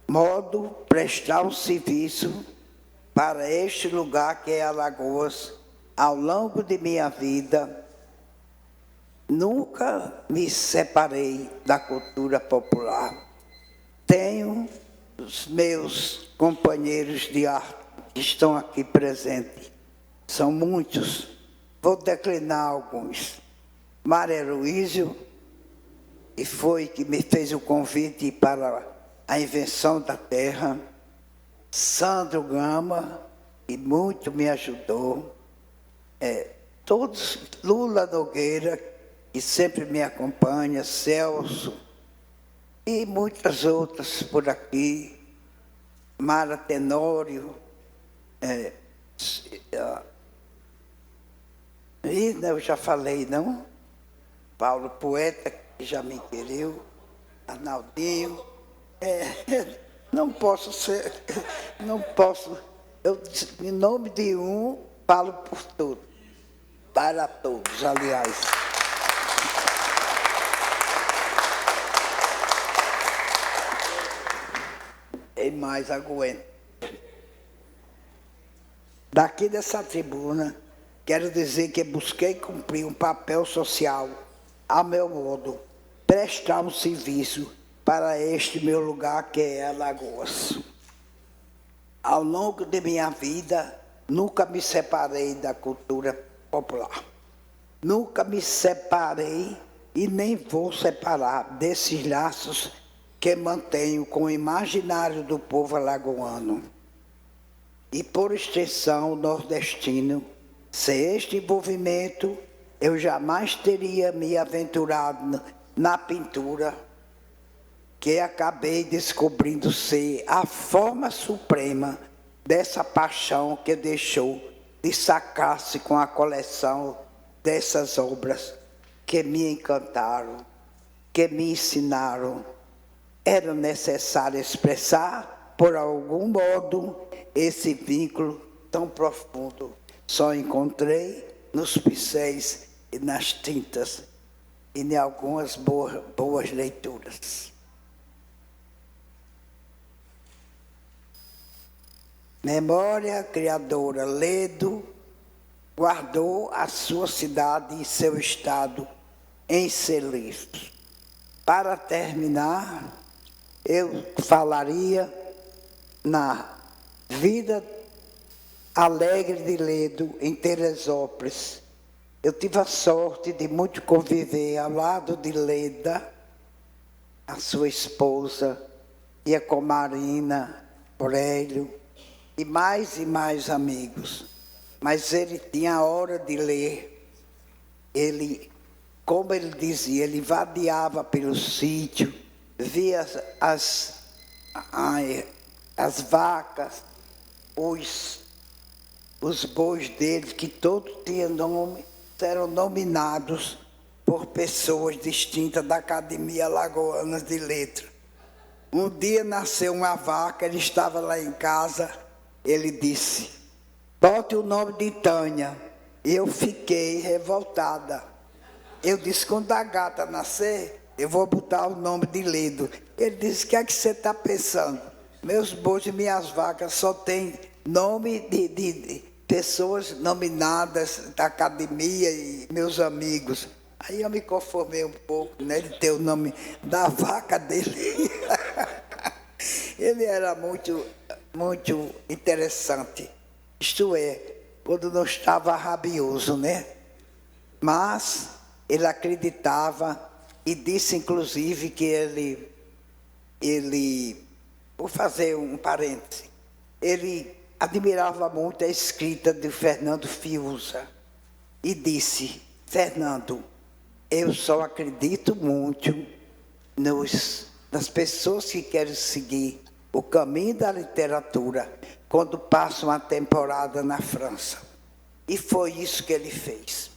modo, prestar um serviço para este lugar que é Alagoas. Ao longo de minha vida, nunca me separei da cultura popular. Tenho os meus companheiros de arte que estão aqui presentes. São muitos. Vou declinar alguns. Mário Heloísio, que foi que me fez o convite para a invenção da terra. Sandro Gama, que muito me ajudou. Todos, Lula Nogueira, que sempre me acompanha, Celso, e muitas outras por aqui. Mara Tenório, eu já falei, não? Paulo Poeta, que já me queriu, Arnaldinho. Não posso, em nome de um, falo por todos, para todos, aliás. E mais aguento. Daqui dessa tribuna, quero dizer que busquei cumprir um papel social, a meu modo, prestar um serviço para este meu lugar que é Alagoas. Ao longo de minha vida, nunca me separei da cultura popular. Nunca me separei e nem vou separar desses laços que mantenho com o imaginário do povo alagoano. E, por extensão, nordestino. Sem este envolvimento, eu jamais teria me aventurado na pintura, que acabei descobrindo ser a forma suprema dessa paixão que deixou de sacar-se com a coleção dessas obras que me encantaram, que me ensinaram. Era necessário expressar, por algum modo, esse vínculo tão profundo. Só encontrei nos pincéis e nas tintas e em algumas boas leituras. Memória criadora, Ledo guardou a sua cidade e seu estado em silêncio. Para terminar, eu falaria na vida alegre de Ledo, em Teresópolis. Eu tive a sorte de muito conviver ao lado de Leda, a sua esposa, e a comarina, Aurélio, e mais amigos. Mas ele tinha a hora de ler. Ele, como ele dizia, ele vadiava pelo sítio, via as vacas, os bois dele, que todos tinham nome, eram nominados por pessoas distintas da Academia Alagoana de Letras. Um dia nasceu uma vaca, ele estava lá em casa, ele disse, bote o nome de Tânia. Eu fiquei revoltada. Eu disse, quando a gata nascer, eu vou botar o nome de Ledo. Ele disse, o que é que você está pensando? Meus bois e minhas vacas só têm nome pessoas nominadas da academia e meus amigos. Aí eu me conformei um pouco, né, de ter o nome da vaca dele. Ele era muito interessante. Isto é, quando não estava rabioso, né? Mas ele acreditava e disse, inclusive, que ele, vou fazer um parêntese, ele admirava muito a escrita de Fernando Fiuza e disse, Fernando, eu só acredito muito nas pessoas que querem seguir o caminho da literatura quando passam a temporada na França. E foi isso que ele fez.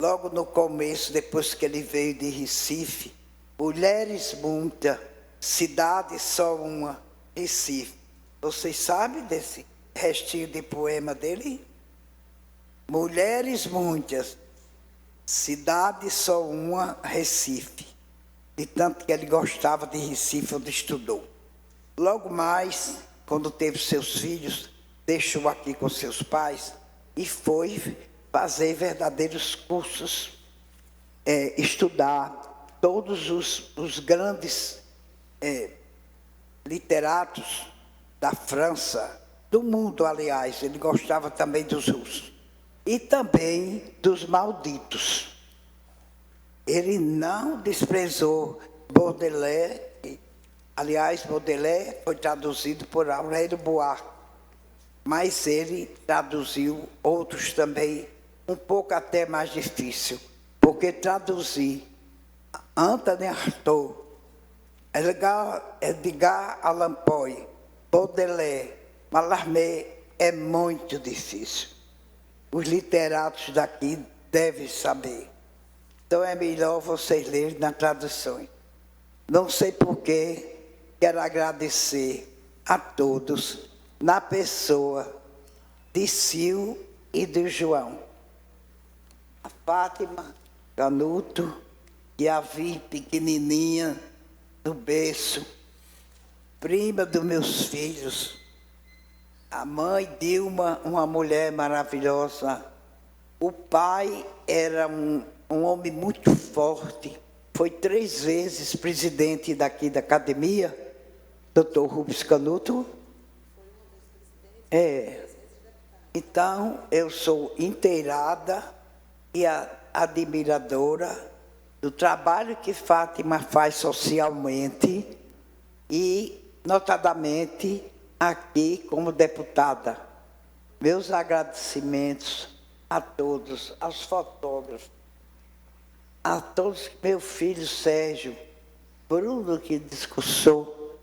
Logo no começo, depois que ele veio de Recife, Mulheres muita, cidade só uma, Recife. Vocês sabem desse restinho de poema dele? Mulheres muitas, cidade só uma, Recife. De tanto que ele gostava de Recife, onde estudou. Logo mais, quando teve seus filhos, deixou aqui com seus pais e foi fazer verdadeiros cursos, estudar todos os grandes literatos da França, do mundo, aliás. Ele gostava também dos russos. E também dos malditos. Ele não desprezou Baudelaire. Aliás, Baudelaire foi traduzido por Aurélio Buarque. Mas ele traduziu outros também, um pouco até mais difícil. Porque traduzir Anthony Artaud, Edgar Allan Poe, Baudelaire, Mallarmé é muito difícil. Os literatos daqui devem saber. Então é melhor vocês lerem na tradução. Não sei porquê, quero agradecer a todos, na pessoa de Sil e de João. A Fátima Canuto, que a vi pequenininha, do berço, prima dos meus filhos. A mãe Dilma, uma mulher maravilhosa. O pai era um homem muito forte. Foi 3 vezes presidente daqui da academia, Dr. Rubens Canuto. Então, eu sou inteirada e admiradora do trabalho que Fátima faz socialmente e, notadamente, aqui como deputada. Meus agradecimentos a todos, aos fotógrafos, a todos, meu filho Sérgio, Bruno, que discursou.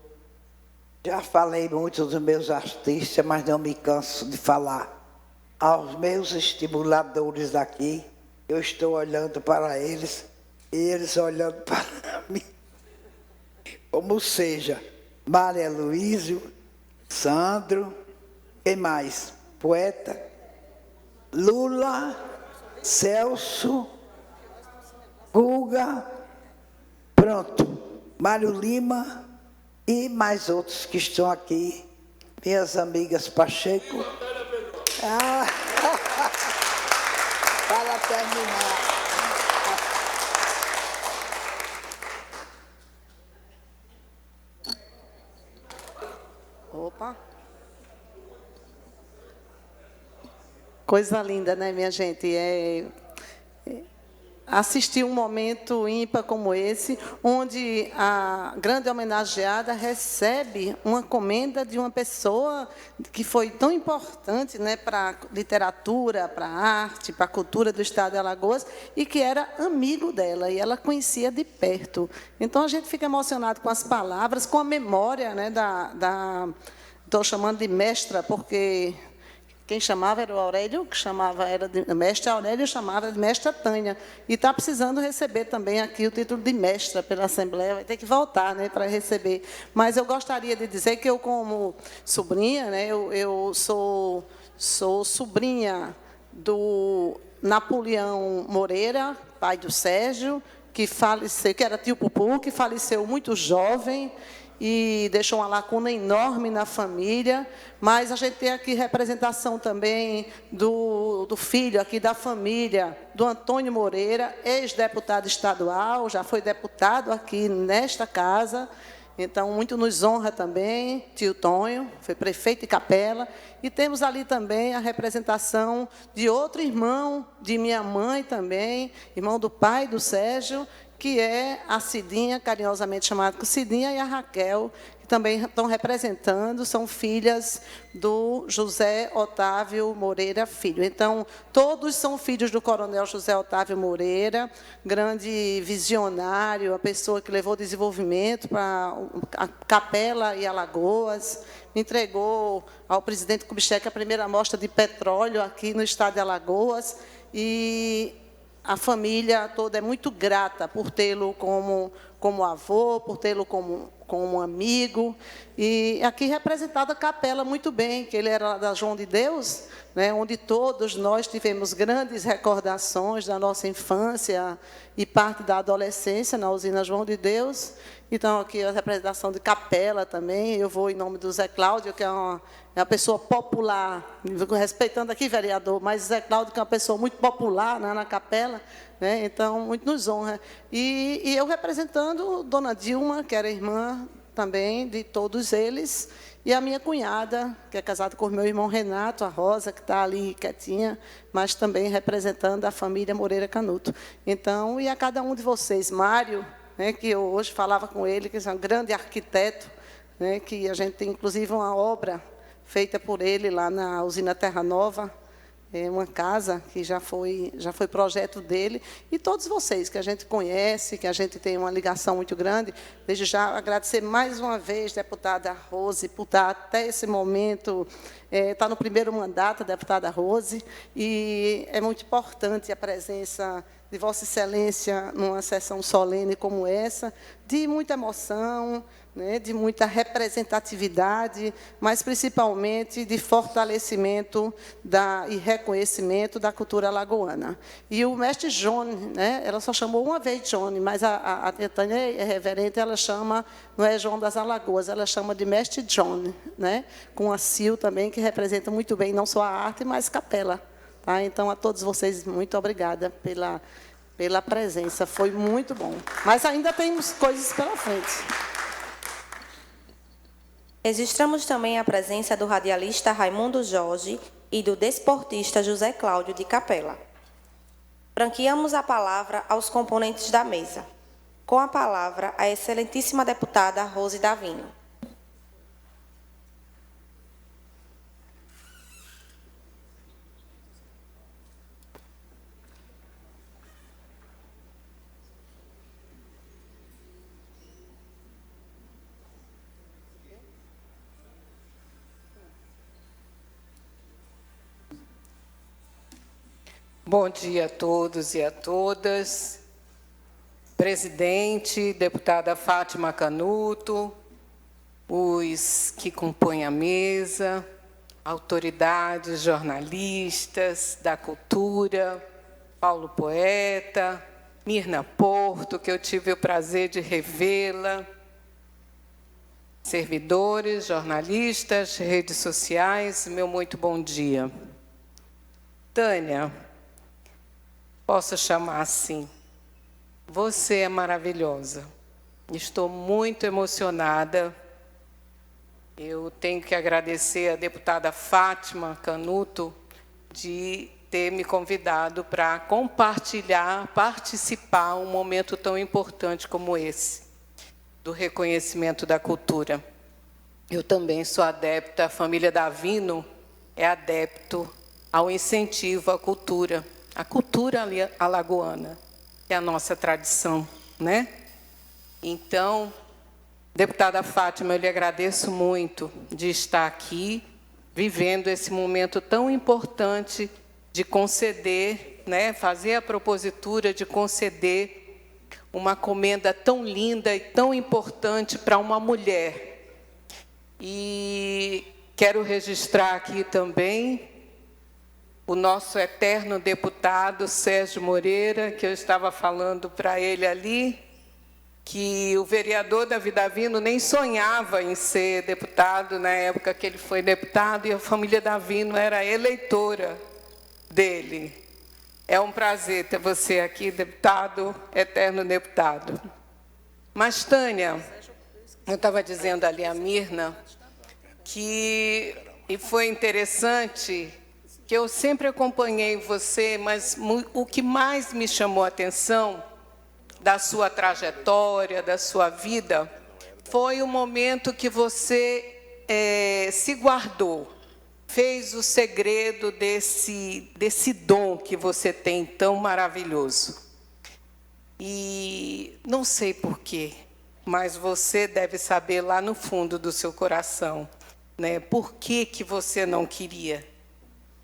Já falei muito dos meus artistas, mas não me canso de falar. Aos meus estimuladores daqui, eu estou olhando para eles e eles olhando para mim. Como seja, Maria Luísio, Sandro, quem mais? Poeta, Lula, Celso, Guga, pronto, Mário Lima e mais outros que estão aqui, minhas amigas Pacheco. Para terminar. Opa. Coisa linda, né, minha gente? Assistir um momento ímpar como esse, onde a grande homenageada recebe uma comenda de uma pessoa que foi tão importante, né, para a literatura, para a arte, para a cultura do estado de Alagoas, e que era amigo dela, e ela conhecia de perto. Então, a gente fica emocionado com as palavras, com a memória, né, estou chamando de mestra, porque quem chamava era o Aurélio, que chamava era de mestre Aurélio, chamava de mestra Tânia. E está precisando receber também aqui o título de mestra pela Assembleia, vai ter que voltar, né, para receber. Mas eu gostaria de dizer que eu, como sobrinha, né, eu sou sobrinha do Napoleão Moreira, pai do Sérgio, que faleceu, que era tio Pupu, que faleceu muito jovem. e deixou uma lacuna enorme na família, mas a gente tem aqui representação também do filho aqui da família, do Antônio Moreira, ex-deputado estadual, já foi deputado aqui nesta casa, então muito nos honra também, tio Tonho, foi prefeito de Capela, e temos ali também a representação de outro irmão, de minha mãe também, irmão do pai do Sérgio, que é a Cidinha, carinhosamente chamada Cidinha, e a Raquel, que também estão representando, são filhas do José Otávio Moreira Filho. Então, todos são filhos do coronel José Otávio Moreira, grande visionário, a pessoa que levou desenvolvimento para a Capela e Alagoas, entregou ao presidente Kubitschek a primeira amostra de petróleo aqui no estado de Alagoas, e a família toda é muito grata por tê-lo como avô, por tê-lo como amigo. E aqui representada a Capela muito bem, que ele era da João de Deus, né, onde todos nós tivemos grandes recordações da nossa infância e parte da adolescência na usina João de Deus. Então, aqui a representação de Capela também. Eu vou em nome do Zé Cláudio, que é uma pessoa popular, respeitando aqui, vereador, mas Zé Cláudio, que é uma pessoa muito popular, né, na Capela, né, então, muito nos honra. E eu representando Dona Dilma, que era irmã também de todos eles, e a minha cunhada, que é casada com o meu irmão Renato, a Rosa, que está ali quietinha, mas também representando a família Moreira Canuto. Então, e a cada um de vocês, Mário, né, que eu hoje falava com ele, que é um grande arquiteto, né, que a gente tem, inclusive, uma obra feita por ele lá na usina Terra Nova, uma casa que já foi projeto dele, e todos vocês que a gente conhece, que a gente tem uma ligação muito grande. Desde já agradecer mais uma vez, deputada Rose, por estar até esse momento, está no primeiro mandato, a deputada Rose, e é muito importante a presença de Vossa Excelência numa sessão solene como essa, de muita emoção, né, de muita representatividade, mas principalmente de fortalecimento e reconhecimento da cultura alagoana. E o mestre Johnny, né, ela só chamou uma vez Johnny, mas a Tânia é reverente, ela chama, não é João das Alagoas, ela chama de mestre Johnny, né, com a Sil também, que representa muito bem não só a arte, mas Capela. Tá? Então, a todos vocês, muito obrigada pela presença, foi muito bom. Mas ainda temos coisas pela frente. Registramos também a presença do radialista Raimundo Jorge e do desportista José Cláudio de Capela. Franqueamos a palavra aos componentes da mesa. Com a palavra, a excelentíssima deputada Rose Davino. Bom dia a todos e a todas. Presidente, deputada Fátima Canuto, os que compõem a mesa, autoridades, jornalistas da cultura, Paulo Poeta, Mirna Porto, que eu tive o prazer de revê-la, servidores, jornalistas, redes sociais, meu muito bom dia. Tânia, posso chamar assim, você é maravilhosa. Estou muito emocionada. Eu tenho que agradecer a deputada Fátima Canuto de ter me convidado para compartilhar, participar um momento tão importante como esse, do reconhecimento da cultura. Eu também sou adepta, a família Davino é adepto ao incentivo à cultura alagoana, que é a nossa tradição, né? Então, deputada Fátima, eu lhe agradeço muito de estar aqui, vivendo esse momento tão importante de conceder, né, fazer a propositura de conceder uma comenda tão linda e tão importante para uma mulher. E quero registrar aqui também o nosso eterno deputado Sérgio Moreira, que eu estava falando para ele ali, que o vereador Davi Davino nem sonhava em ser deputado na época que ele foi deputado, e a família Davino era eleitora dele. É um prazer ter você aqui, deputado, eterno deputado. Mas, Tânia, eu estava dizendo ali a Mirna que, e foi interessante, que eu sempre acompanhei você, mas o que mais me chamou a atenção da sua trajetória, da sua vida, foi o momento que você se guardou, fez o segredo desse dom que você tem tão maravilhoso. E não sei porquê, mas você deve saber lá no fundo do seu coração, né, por que você não queria.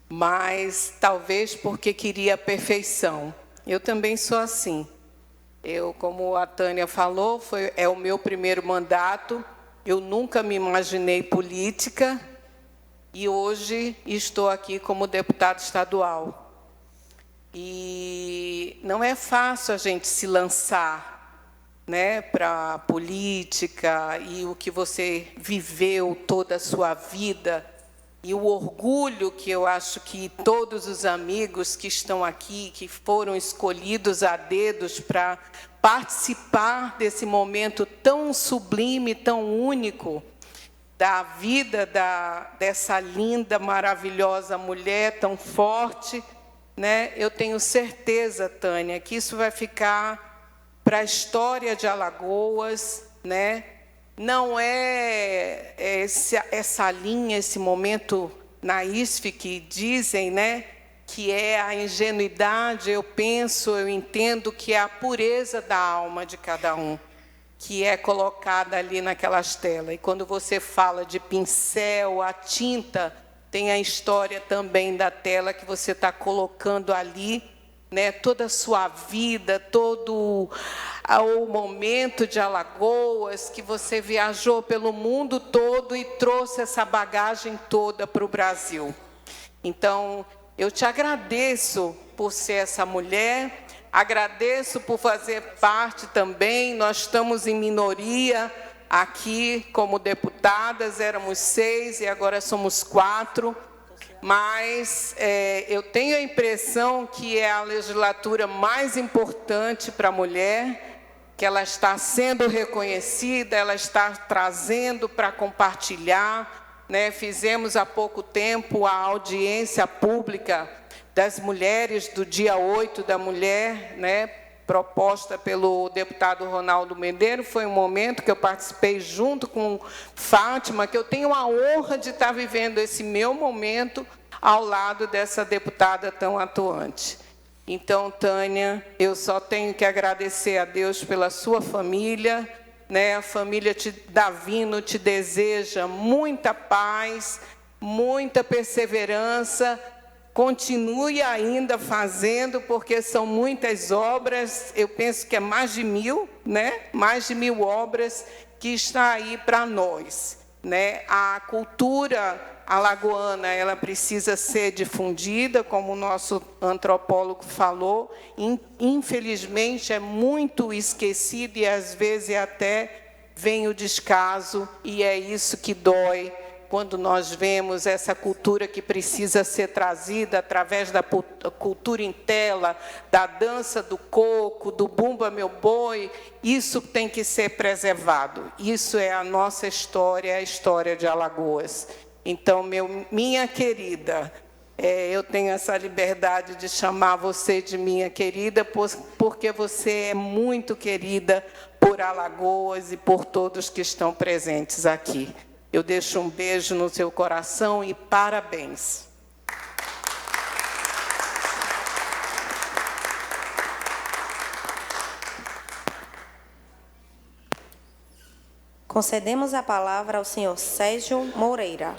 Mas talvez porque queria a perfeição. Eu também sou assim. Eu, como a Tânia falou, é o meu primeiro mandato. Eu nunca me imaginei política e hoje estou aqui como deputada estadual. E não é fácil a gente se lançar, né, para a política, e o que você viveu toda a sua vida, e o orgulho que eu acho que todos os amigos que estão aqui, que foram escolhidos a dedos para participar desse momento tão sublime, tão único, da vida dessa linda, maravilhosa mulher, tão forte, né? Eu tenho certeza, Tânia, que isso vai ficar para a história de Alagoas, né? Não é essa linha, esse momento na ISF que dizem, né, que é a ingenuidade, eu penso, eu entendo que é a pureza da alma de cada um, que é colocada ali naquelas telas. E quando você fala de pincel, a tinta, tem a história também da tela que você está colocando ali, né, toda a sua vida, todo o momento de Alagoas, que você viajou pelo mundo todo e trouxe essa bagagem toda para o Brasil. Então, eu te agradeço por ser essa mulher, agradeço por fazer parte também, nós estamos em minoria aqui como deputadas, éramos 6 e agora somos 4, mas eu tenho a impressão que é a legislatura mais importante para a mulher, que ela está sendo reconhecida, ela está trazendo para compartilhar, né? Fizemos há pouco tempo a audiência pública das mulheres do dia 8 da mulher, né? Proposta pelo deputado Ronaldo Medeiros. Foi um momento que eu participei junto com Fátima, que eu tenho a honra de estar vivendo esse meu momento ao lado dessa deputada tão atuante. Então, Tânia, eu só tenho que agradecer a Deus pela sua família, né? A família Davino te deseja muita paz, muita perseverança. Continue ainda fazendo, porque são muitas obras, eu penso que é mais de 1000, né? Mais de 1000 obras que está aí para nós, né? A cultura alagoana, ela precisa ser difundida, como o nosso antropólogo falou. Infelizmente, é muito esquecido e, às vezes, até vem o descaso, e é isso que dói quando nós vemos essa cultura que precisa ser trazida através da cultura em tela, da dança do coco, do Bumba Meu Boi. Isso tem que ser preservado. Isso é a nossa história, a história de Alagoas. Então, minha querida, eu tenho essa liberdade de chamar você de minha querida, porque você é muito querida por Alagoas e por todos que estão presentes aqui. Eu deixo um beijo no seu coração e parabéns. Concedemos a palavra ao senhor Sérgio Moreira.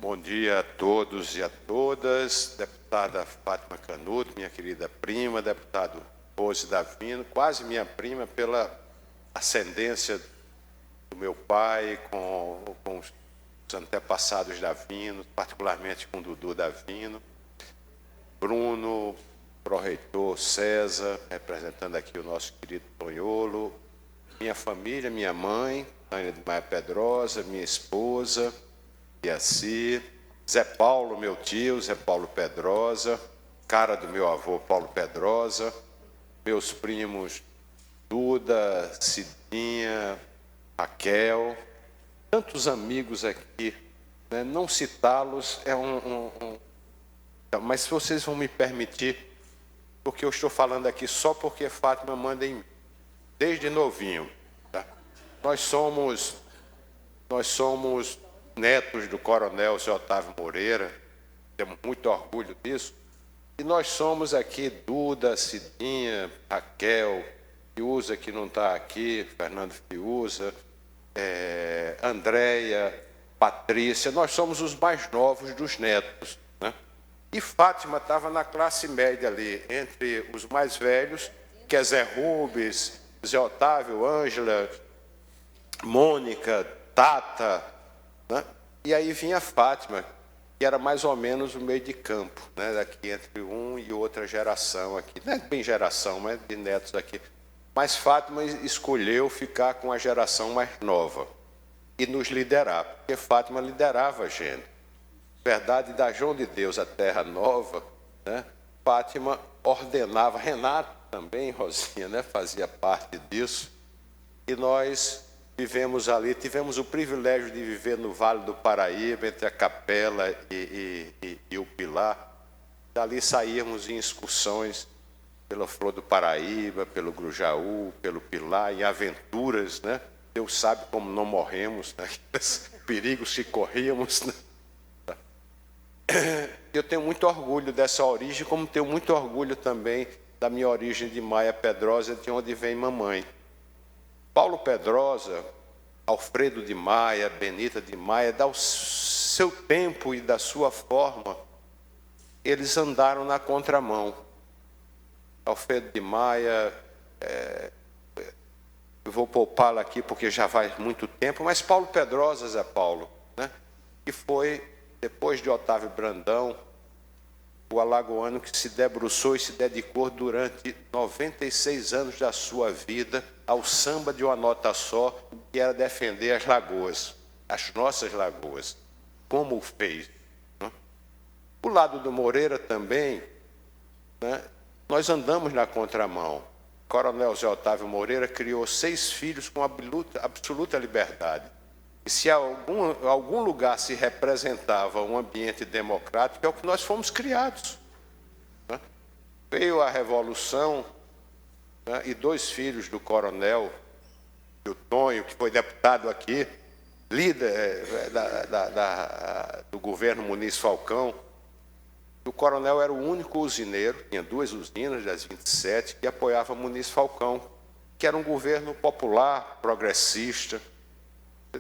Bom dia a todos e a todas. Deputada Fátima Canuto, minha querida prima, deputado Rose Davino, quase minha prima pela ascendência do meu pai com os antepassados Davino, particularmente com Dudu Davino. Bruno, pró-reitor César, representando aqui o nosso querido Tonholo, minha família, minha mãe, Tânia de Maia Pedrosa, minha esposa, Iaci, Zé Paulo, meu tio, Zé Paulo Pedrosa, cara do meu avô, Paulo Pedrosa, meus primos Duda, Cidinha, Raquel, tantos amigos aqui, né? Não citá-los é mas se vocês vão me permitir, porque eu estou falando aqui só porque Fátima manda em mim, desde novinho. Tá? Nós somos netos do coronel Zé Otávio Moreira, temos muito orgulho disso, e nós somos aqui Duda, Cidinha, Raquel, Fiuza, que não está aqui, Fernando Fiuza, Andréia, Patrícia, nós somos os mais novos dos netos. Né? E Fátima estava na classe média ali, entre os mais velhos, que é Zé Rubens, Zé Otávio, Ângela, Mônica, Tata, né? E aí vinha Fátima, que era mais ou menos o meio de campo, né? Daqui entre um e outra geração aqui, não é bem geração, mas de netos aqui. Mas Fátima escolheu ficar com a geração mais nova e nos liderar, porque Fátima liderava a gente. Verdade, da João de Deus, a Terra Nova, né? Fátima ordenava, Renato também, Rosinha, né? Fazia parte disso, e nós vivemos ali, tivemos o privilégio de viver no Vale do Paraíba, entre a Capela e o Pilar. Dali saíamos em excursões pela Flor do Paraíba, pelo Grujaú, pelo Pilar, em aventuras, né? Deus sabe como não morremos, né? Perigos que corríamos, né? Eu tenho muito orgulho dessa origem, como tenho muito orgulho também da minha origem de Maia Pedrosa, de onde vem mamãe. Paulo Pedrosa, Alfredo de Maia, Benita de Maia, do seu tempo e da sua forma, eles andaram na contramão. Alfredo de Maia, eu vou poupá-lo aqui porque já faz muito tempo, mas Paulo Pedrosa, Zé Paulo, né? Que foi, depois de Otávio Brandão, o alagoano que se debruçou e se dedicou durante 96 anos da sua vida ao samba de uma nota só, que era defender as lagoas, as nossas lagoas, como o fez. Né? O lado do Moreira também, né? Nós andamos na contramão. O coronel Zé Otávio Moreira criou 6 filhos com absoluta liberdade. E se algum lugar se representava um ambiente democrático, é o que nós fomos criados. Né? Veio a Revolução, né? E 2 filhos do coronel, o Tonho, que foi deputado aqui, líder do governo Muniz Falcão. O coronel era o único usineiro, tinha 2 usinas das 27, que apoiava Muniz Falcão, que era um governo popular, progressista.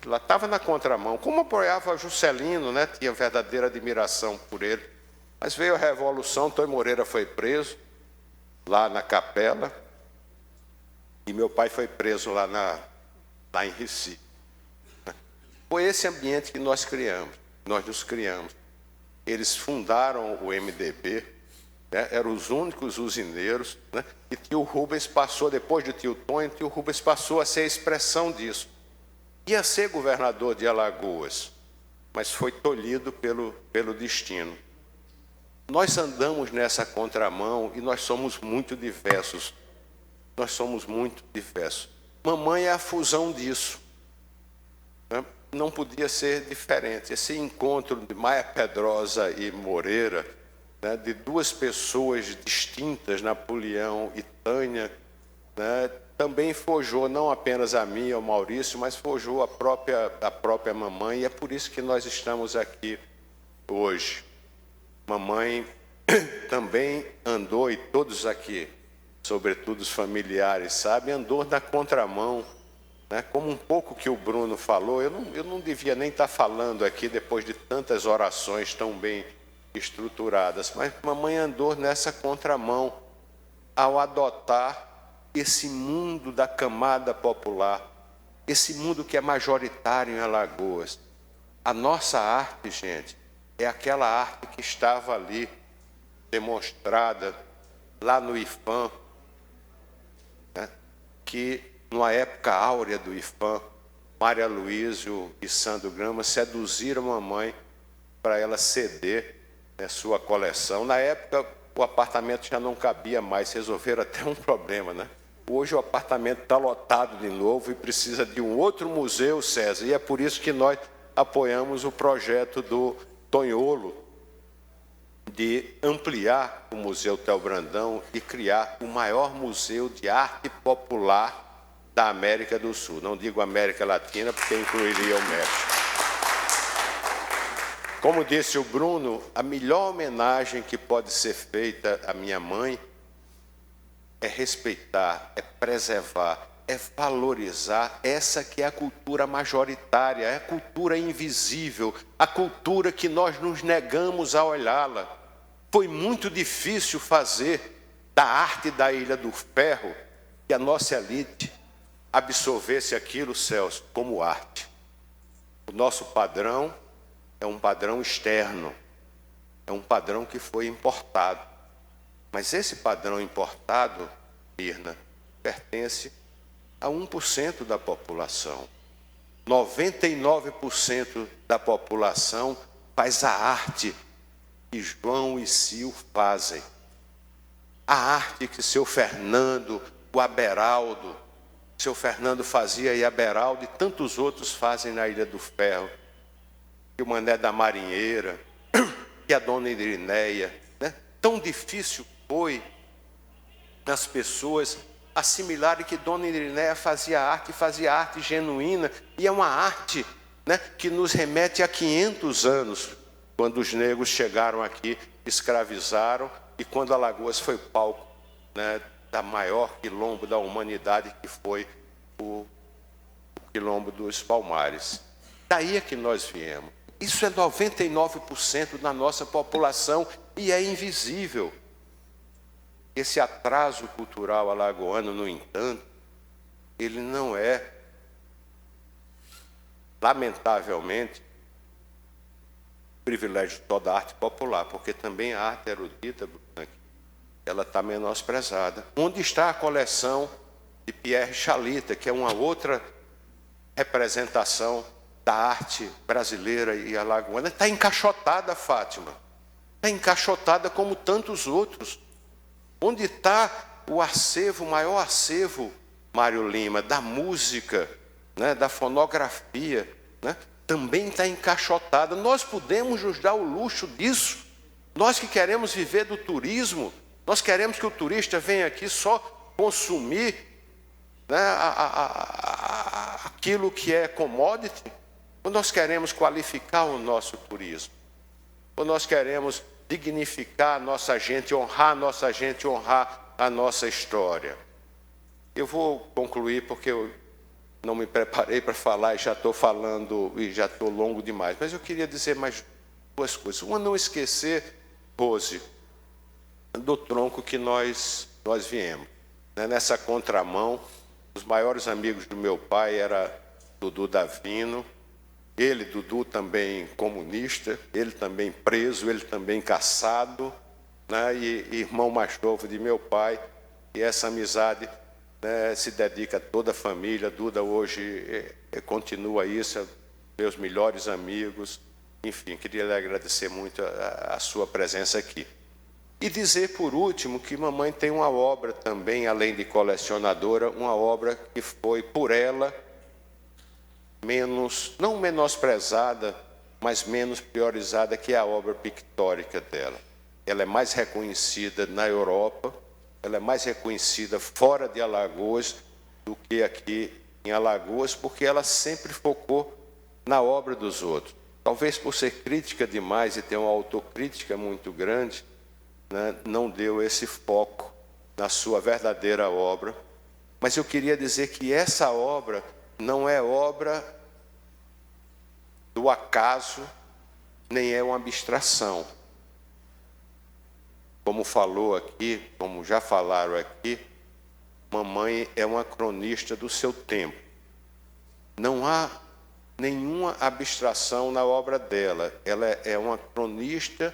Lá estava na contramão, como apoiava Juscelino, né? Tinha verdadeira admiração por ele. Mas veio a Revolução, Tonho Moreira foi preso, lá na Capela, e meu pai foi preso lá em Recife. Foi esse ambiente que nós nos criamos. Eles fundaram o MDB, né? Eram os únicos usineiros, né? E tio Rubens passou, depois de tio Tonho, tio Rubens passou a ser a expressão disso. Ia ser governador de Alagoas, mas foi tolhido pelo destino. Nós andamos nessa contramão e nós somos muito diversos. Nós somos muito diversos. Mamãe é a fusão disso. Né? Não podia ser diferente. Esse encontro de Maia Pedrosa e Moreira, né, de 2 pessoas distintas, Napoleão e Tânia, né, também forjou não apenas a mim, ao Maurício, mas forjou a própria mamãe, e é por isso que nós estamos aqui hoje. Mamãe também andou, e todos aqui, sobretudo os familiares, sabem, andou na contramão, né? Como um pouco que o Bruno falou, eu não devia nem estar falando aqui depois de tantas orações tão bem estruturadas, mas mamãe andou nessa contramão, ao adotar esse mundo da camada popular, esse mundo que é majoritário em Alagoas. A nossa arte, gente, é aquela arte que estava ali demonstrada lá no IFAM, né? Que numa época áurea do IFAM, Maria Luísio e Sandro Grama seduziram a mamãe para ela ceder, né, sua coleção. Na época, o apartamento já não cabia mais, resolveram até um problema, né? Hoje o apartamento está lotado de novo e precisa de um outro museu, César, e é por isso que nós apoiamos o projeto do Tonholo de ampliar o Museu Théo Brandão e criar o maior museu de arte popular da América do Sul. Não digo América Latina, porque incluiria o México. Como disse o Bruno, a melhor homenagem que pode ser feita à minha mãe é respeitar, é preservar, é valorizar essa que é a cultura majoritária, é a cultura invisível, a cultura que nós nos negamos a olhá-la. Foi muito difícil fazer da arte da Ilha do Ferro que a nossa elite absorvesse aquilo, Celso, como arte. O nosso padrão é um padrão externo, é um padrão que foi importado. Mas esse padrão importado, Mirna, pertence a 1% da população. 99% da população faz a arte que João e Sil fazem. A arte que seu Fernando, o Aberaldo, seu Fernando fazia e Aberaldo e tantos outros fazem na Ilha do Ferro. Que o Mané da Marinheira, que a Dona Irineia, né? Tão difícil foi as pessoas assimilarem que Dona Irineia fazia arte genuína, e é uma arte, né, que nos remete a 500 anos, quando os negros chegaram aqui, escravizaram, e quando Alagoas foi palco, né, da maior quilombo da humanidade, que foi o quilombo dos Palmares. Daí é que nós viemos. Isso é 99% da nossa população e é invisível. Esse atraso cultural alagoano, no entanto, ele não é, lamentavelmente, privilégio só da arte popular, porque também a arte erudita, ela está menosprezada. Onde está a coleção de Pierre Chalita, que é uma outra representação da arte brasileira e alagoana? Está encaixotada, Fátima. Está encaixotada como tantos outros. Onde está o acervo, o maior acervo, Mário Lima, da música, né, da fonografia, né? Também está encaixotada. Nós podemos nos dar o luxo disso. Nós que queremos viver do turismo, nós queremos que o turista venha aqui só consumir, né, aquilo que é commodity, ou nós queremos qualificar o nosso turismo, ou nós queremos dignificar a nossa gente, honrar a nossa gente, honrar a nossa história. Eu vou concluir porque eu não me preparei para falar e já estou falando e já estou longo demais. Mas eu queria dizer mais duas coisas. Uma, não esquecer, Rose, do tronco que nós viemos. Nessa contramão, os maiores amigos do meu pai era Dudu Davino. Ele, Dudu, também comunista, ele também preso, ele também caçado, né? E irmão mais novo de meu pai. E essa amizade, né, se dedica a toda a família. Duda hoje continua isso, meus melhores amigos. Enfim, queria lhe agradecer muito a sua presença aqui. E dizer, por último, que mamãe tem uma obra também, além de colecionadora, uma obra que foi, por ela, não menosprezada, mas menos priorizada, que é a obra pictórica dela. Ela é mais reconhecida na Europa, ela é mais reconhecida fora de Alagoas do que aqui em Alagoas, porque ela sempre focou na obra dos outros. Talvez por ser crítica demais e ter uma autocrítica muito grande, né, não deu esse foco na sua verdadeira obra. Mas eu queria dizer que essa obra não é obra do acaso, nem é uma abstração. como falou aqui, como já falaram aqui, mamãe é uma cronista do seu tempo. Não há nenhuma abstração na obra dela. Ela é uma cronista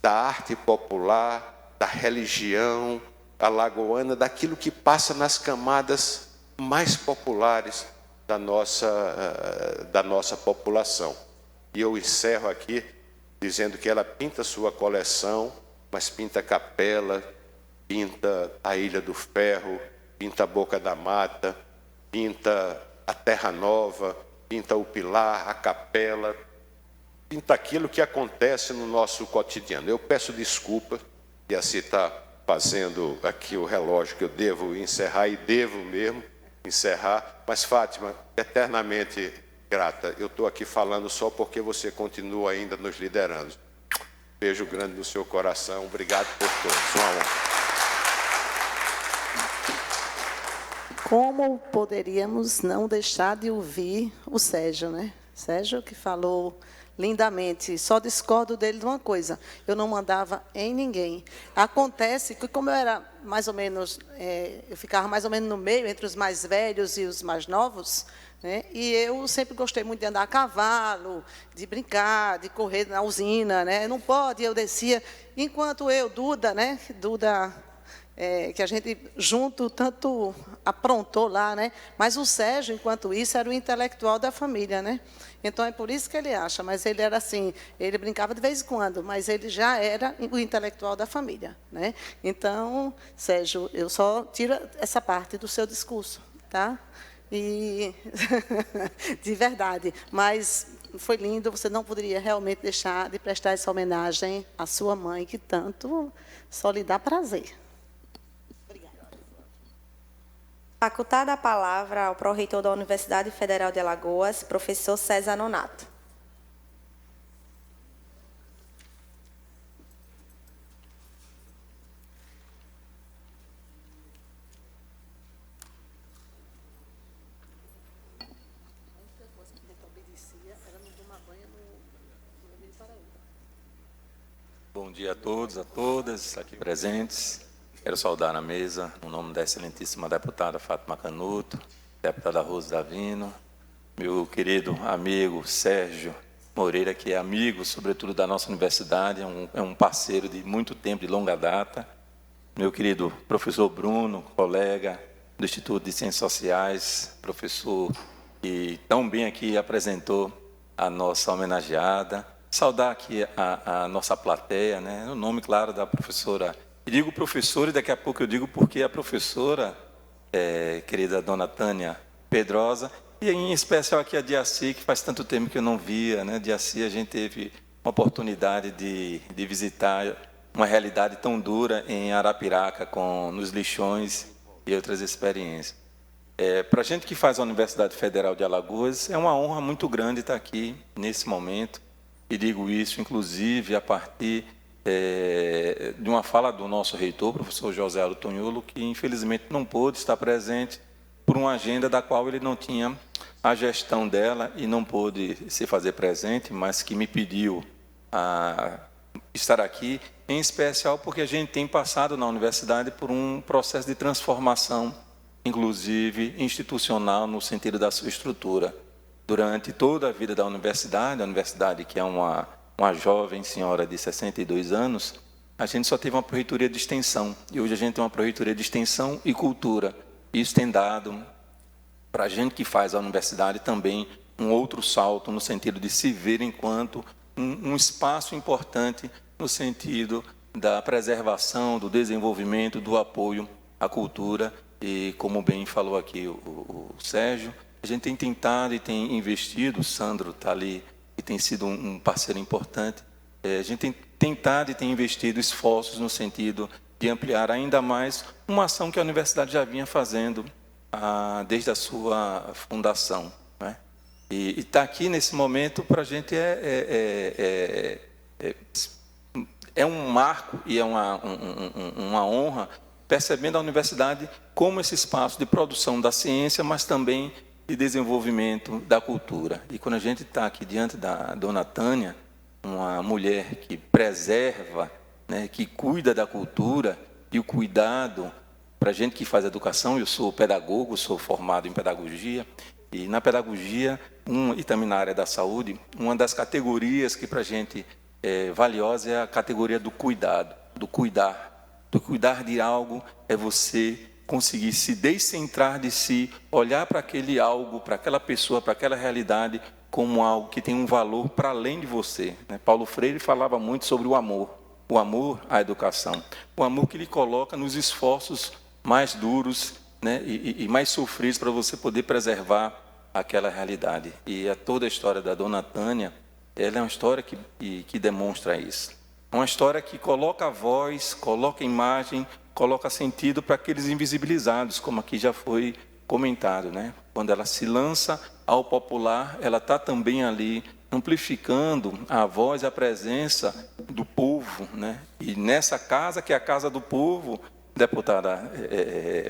da arte popular, da religião alagoana, daquilo que passa nas camadas mais populares da nossa população. E eu encerro aqui dizendo que ela pinta sua coleção, mas pinta Capela, pinta a Ilha do Ferro, pinta a Boca da Mata, pinta a Terra Nova, pinta o Pilar, a Capela, pinta aquilo que acontece no nosso cotidiano. Eu peço desculpa, e assim está fazendo aqui o relógio que eu devo encerrar, e devo mesmo encerrar, mas Fátima, eternamente grata, eu estou aqui falando só porque você continua ainda nos liderando. Beijo grande no seu coração, obrigado por todos, uma honra. Como poderíamos não deixar de ouvir o Sérgio, né? Sérgio que falou lindamente, só discordo dele de uma coisa, eu não mandava em ninguém. Acontece que, como eu era mais ou menos, eu ficava mais ou menos no meio, entre os mais velhos e os mais novos, né? E eu sempre gostei muito de andar a cavalo, de brincar, de correr na usina, né? Não pode, eu descia, enquanto eu, Duda, né? Duda, que a gente junto tanto aprontou lá, né? Mas o Sérgio, enquanto isso, era o intelectual da família, né? Então, é por isso que ele acha, mas ele era assim, ele brincava de vez em quando, mas ele já era o intelectual da família, né? Então, Sérgio, eu só tiro essa parte do seu discurso, tá? E de verdade, mas foi lindo, você não poderia realmente deixar de prestar essa homenagem à sua mãe, que tanto só lhe dá prazer. Facultada a palavra ao pró-reitor da Universidade Federal de Alagoas, professor César Nonato. Bom dia a todos, a todas aqui presentes. Quero saudar na mesa, no nome da excelentíssima deputada Fátima Canuto, deputada Rose Davino, meu querido amigo Sérgio Moreira, que é amigo, sobretudo, da nossa universidade, é um parceiro de muito tempo, de longa data, meu querido professor Bruno, colega do Instituto de Ciências Sociais, professor que tão bem aqui apresentou a nossa homenageada, saudar aqui a nossa plateia, né, no nome, claro, da professora. E digo professora, e daqui a pouco eu digo porque a professora, querida dona Tânia Pedrosa, e em especial aqui a Diaci, que faz tanto tempo que eu não via, né? Diaci, a gente teve uma oportunidade de visitar uma realidade tão dura em Arapiraca, nos lixões e outras experiências. Para a gente que faz a Universidade Federal de Alagoas, é uma honra muito grande estar aqui nesse momento, e digo isso, inclusive, a partir de uma fala do nosso reitor, professor José Aldo Tonholo, que infelizmente não pôde estar presente por uma agenda da qual ele não tinha a gestão dela e não pôde se fazer presente, mas que me pediu a estar aqui, em especial porque a gente tem passado na universidade por um processo de transformação, inclusive institucional, no sentido da sua estrutura. Durante toda a vida da universidade, a universidade que é uma jovem senhora de 62 anos, a gente só teve uma proreitoria de extensão. E hoje a gente tem uma proreitoria de extensão e cultura. Isso tem dado para a gente que faz a universidade também um outro salto no sentido de se ver enquanto um espaço importante no sentido da preservação, do desenvolvimento, do apoio à cultura. E como bem falou aqui o Sérgio, a gente tem tentado e tem investido, o Sandro está ali, que tem sido um parceiro importante, a gente tem tentado e tem investido esforços no sentido de ampliar ainda mais uma ação que a universidade já vinha fazendo desde a sua fundação, né? E estar aqui nesse momento para a gente é um marco e é uma honra, percebendo a universidade como esse espaço de produção da ciência, mas também de desenvolvimento da cultura. E quando a gente está aqui diante da dona Tânia, uma mulher que preserva né, que cuida da cultura, e o cuidado, para a gente que faz educação, eu sou pedagogo, sou formado em pedagogia, e na pedagogia, e também na área da saúde, uma das categorias que para a gente é valiosa é a categoria do cuidado, do cuidar. Do cuidar de algo é você conseguir se descentrar de si, olhar para aquele algo, para aquela pessoa, para aquela realidade, como algo que tem um valor para além de você. Paulo Freire falava muito sobre o amor à educação, o amor que ele coloca nos esforços mais duros, né, e mais sofridos para você poder preservar aquela realidade. E toda a história da Dona Tânia, ela é uma história que demonstra isso. Uma história que coloca a voz, coloca a imagem, coloca sentido para aqueles invisibilizados, como aqui já foi comentado, né? Quando ela se lança ao popular, ela está também ali amplificando a voz e a presença do povo, né? E nessa casa, que é a casa do povo, deputada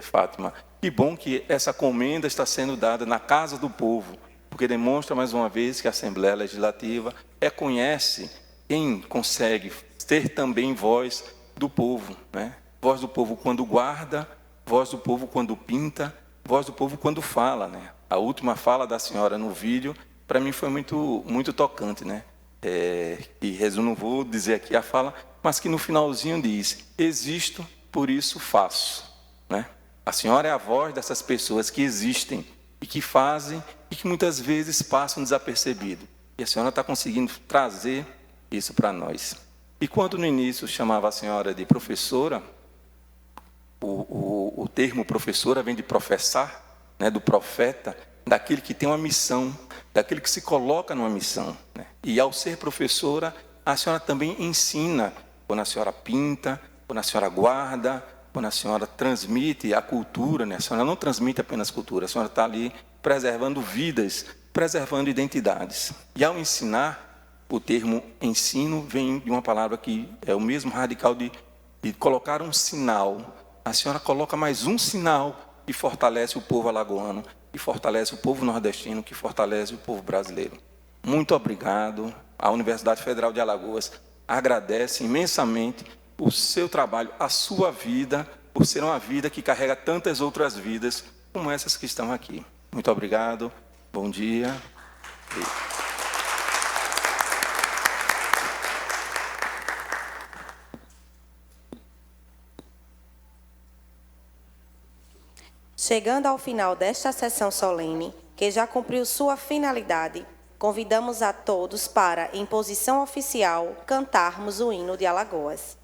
Fátima, que bom que essa comenda está sendo dada na casa do povo, porque demonstra mais uma vez que a Assembleia Legislativa reconhece quem consegue ter também voz do povo, né? Voz do povo quando guarda, voz do povo quando pinta, voz do povo quando fala, né? A última fala da senhora no vídeo, para mim foi muito tocante, né? E não vou dizer aqui a fala, mas que no finalzinho diz: existo, por isso faço, né? A senhora é a voz dessas pessoas que existem e que fazem e que muitas vezes passam desapercebido. E a senhora está conseguindo trazer isso para nós. E quando no início chamava a senhora de professora, o termo professora vem de professar, né, do profeta, daquele que tem uma missão, daquele que se coloca numa missão, né? E ao ser professora, a senhora também ensina, quando a senhora pinta, quando a senhora guarda, quando a senhora transmite a cultura, né? A senhora não transmite apenas cultura, a senhora está ali preservando vidas, preservando identidades. E ao ensinar, o termo ensino vem de uma palavra que é o mesmo radical de colocar um sinal. A senhora coloca mais um sinal que fortalece o povo alagoano, que fortalece o povo nordestino, que fortalece o povo brasileiro. Muito obrigado. A Universidade Federal de Alagoas agradece imensamente o seu trabalho, a sua vida, por ser uma vida que carrega tantas outras vidas como essas que estão aqui. Muito obrigado. Bom dia. Chegando ao final desta sessão solene, que já cumpriu sua finalidade, convidamos a todos para, em posição oficial, cantarmos o hino de Alagoas.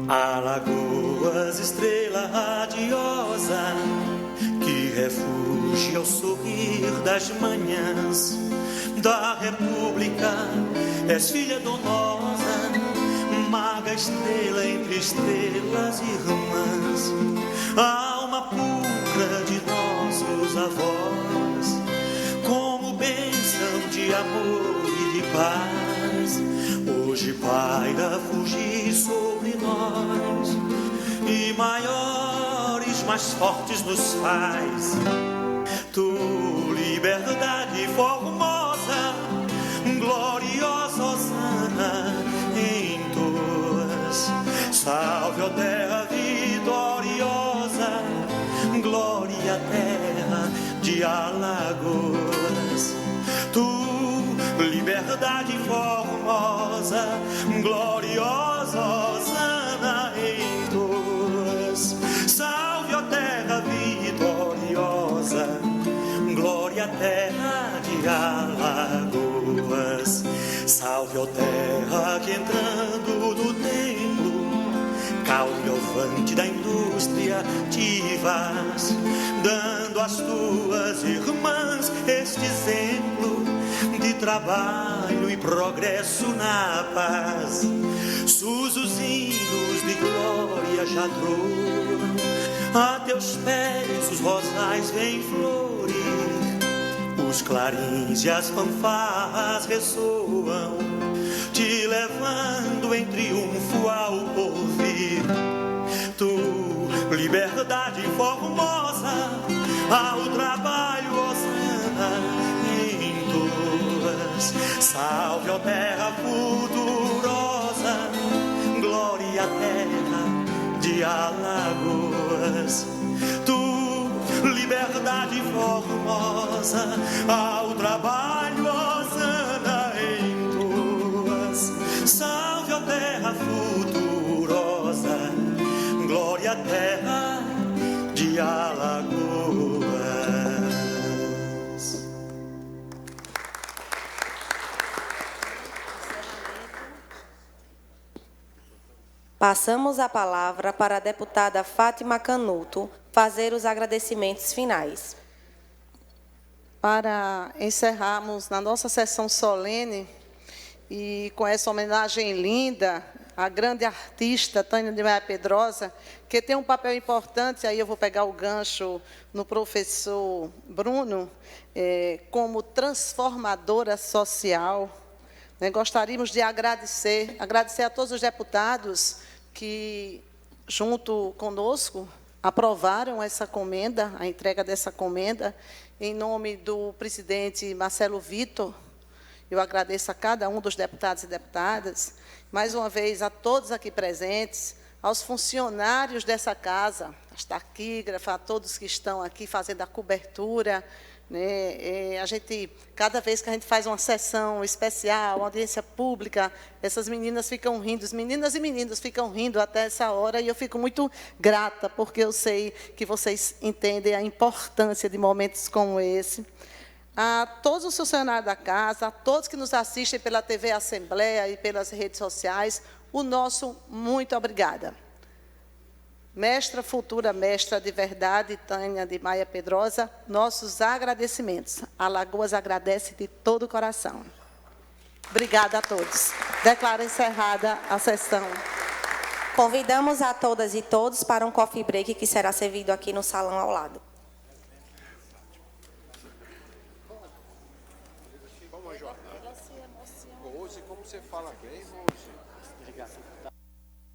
Alagoas, estrela radiosa, que refugia ao sorrir das manhãs da República, és filha donosa, maga estrela entre estrelas irmãs, alma pura de nossos avós, como bênção de amor e de paz, hoje paira fugir sobre nós, e maiores, mais fortes nos faz. Tu, liberdade formosa, gloriosa hosana em tuas. Salve, ó terra vitoriosa, glória à terra de Alagoas. Tu, liberdade formosa, gloriosa hosana em tuas. Salve, ó terra vitoriosa, glória à terra de Alagoas. Salve, ó terra que entrando no templo, caulhovante da indústria te vas, dando às tuas irmãs este exemplo de trabalho e progresso na paz. Sus os hinos de glória já troam, a teus pés os rosais vêm florir, os clarins e as fanfarras ressoam. te levando em triunfo ao porvir. Tu, liberdade formosa, ao trabalho osana em tuas. Salve, ó terra futurosa, glória à terra de Alagoas. Tu, liberdade formosa, ao trabalho osana em tuas. Salve, ó terra futurosa, glória à terra de Alagoas. Passamos a palavra para a deputada Fátima Canuto fazer os agradecimentos finais. Para encerrarmos na nossa sessão solene e com essa homenagem linda à grande artista Tânia de Maia Pedrosa, que tem um papel importante, aí eu vou pegar o gancho no professor Bruno, como transformadora social. Gostaríamos de agradecer a todos os deputados que, junto conosco, aprovaram essa comenda, a entrega dessa comenda, em nome do presidente Marcelo Vitor. Eu agradeço a cada um dos deputados e deputadas, mais uma vez a todos aqui presentes, aos funcionários dessa casa, as taquígrafas, a todos que estão aqui fazendo a cobertura, né? Cada vez que a gente faz uma sessão especial, uma audiência pública, essas meninas ficam rindo, as meninas e meninos ficam rindo até essa hora, e eu fico muito grata, porque eu sei que vocês entendem a importância de momentos como esse. A todos os funcionários da casa, a todos que nos assistem pela TV Assembleia e pelas redes sociais, o nosso muito obrigada. Mestra, futura mestra de verdade, Tânia de Maia Pedrosa, nossos agradecimentos. Alagoas agradece de todo o coração. Obrigada a todos. Declaro encerrada a sessão. Convidamos a todas e todos para um coffee break que será servido aqui no salão ao lado. Rose, como você fala bem, Rose? Obrigado.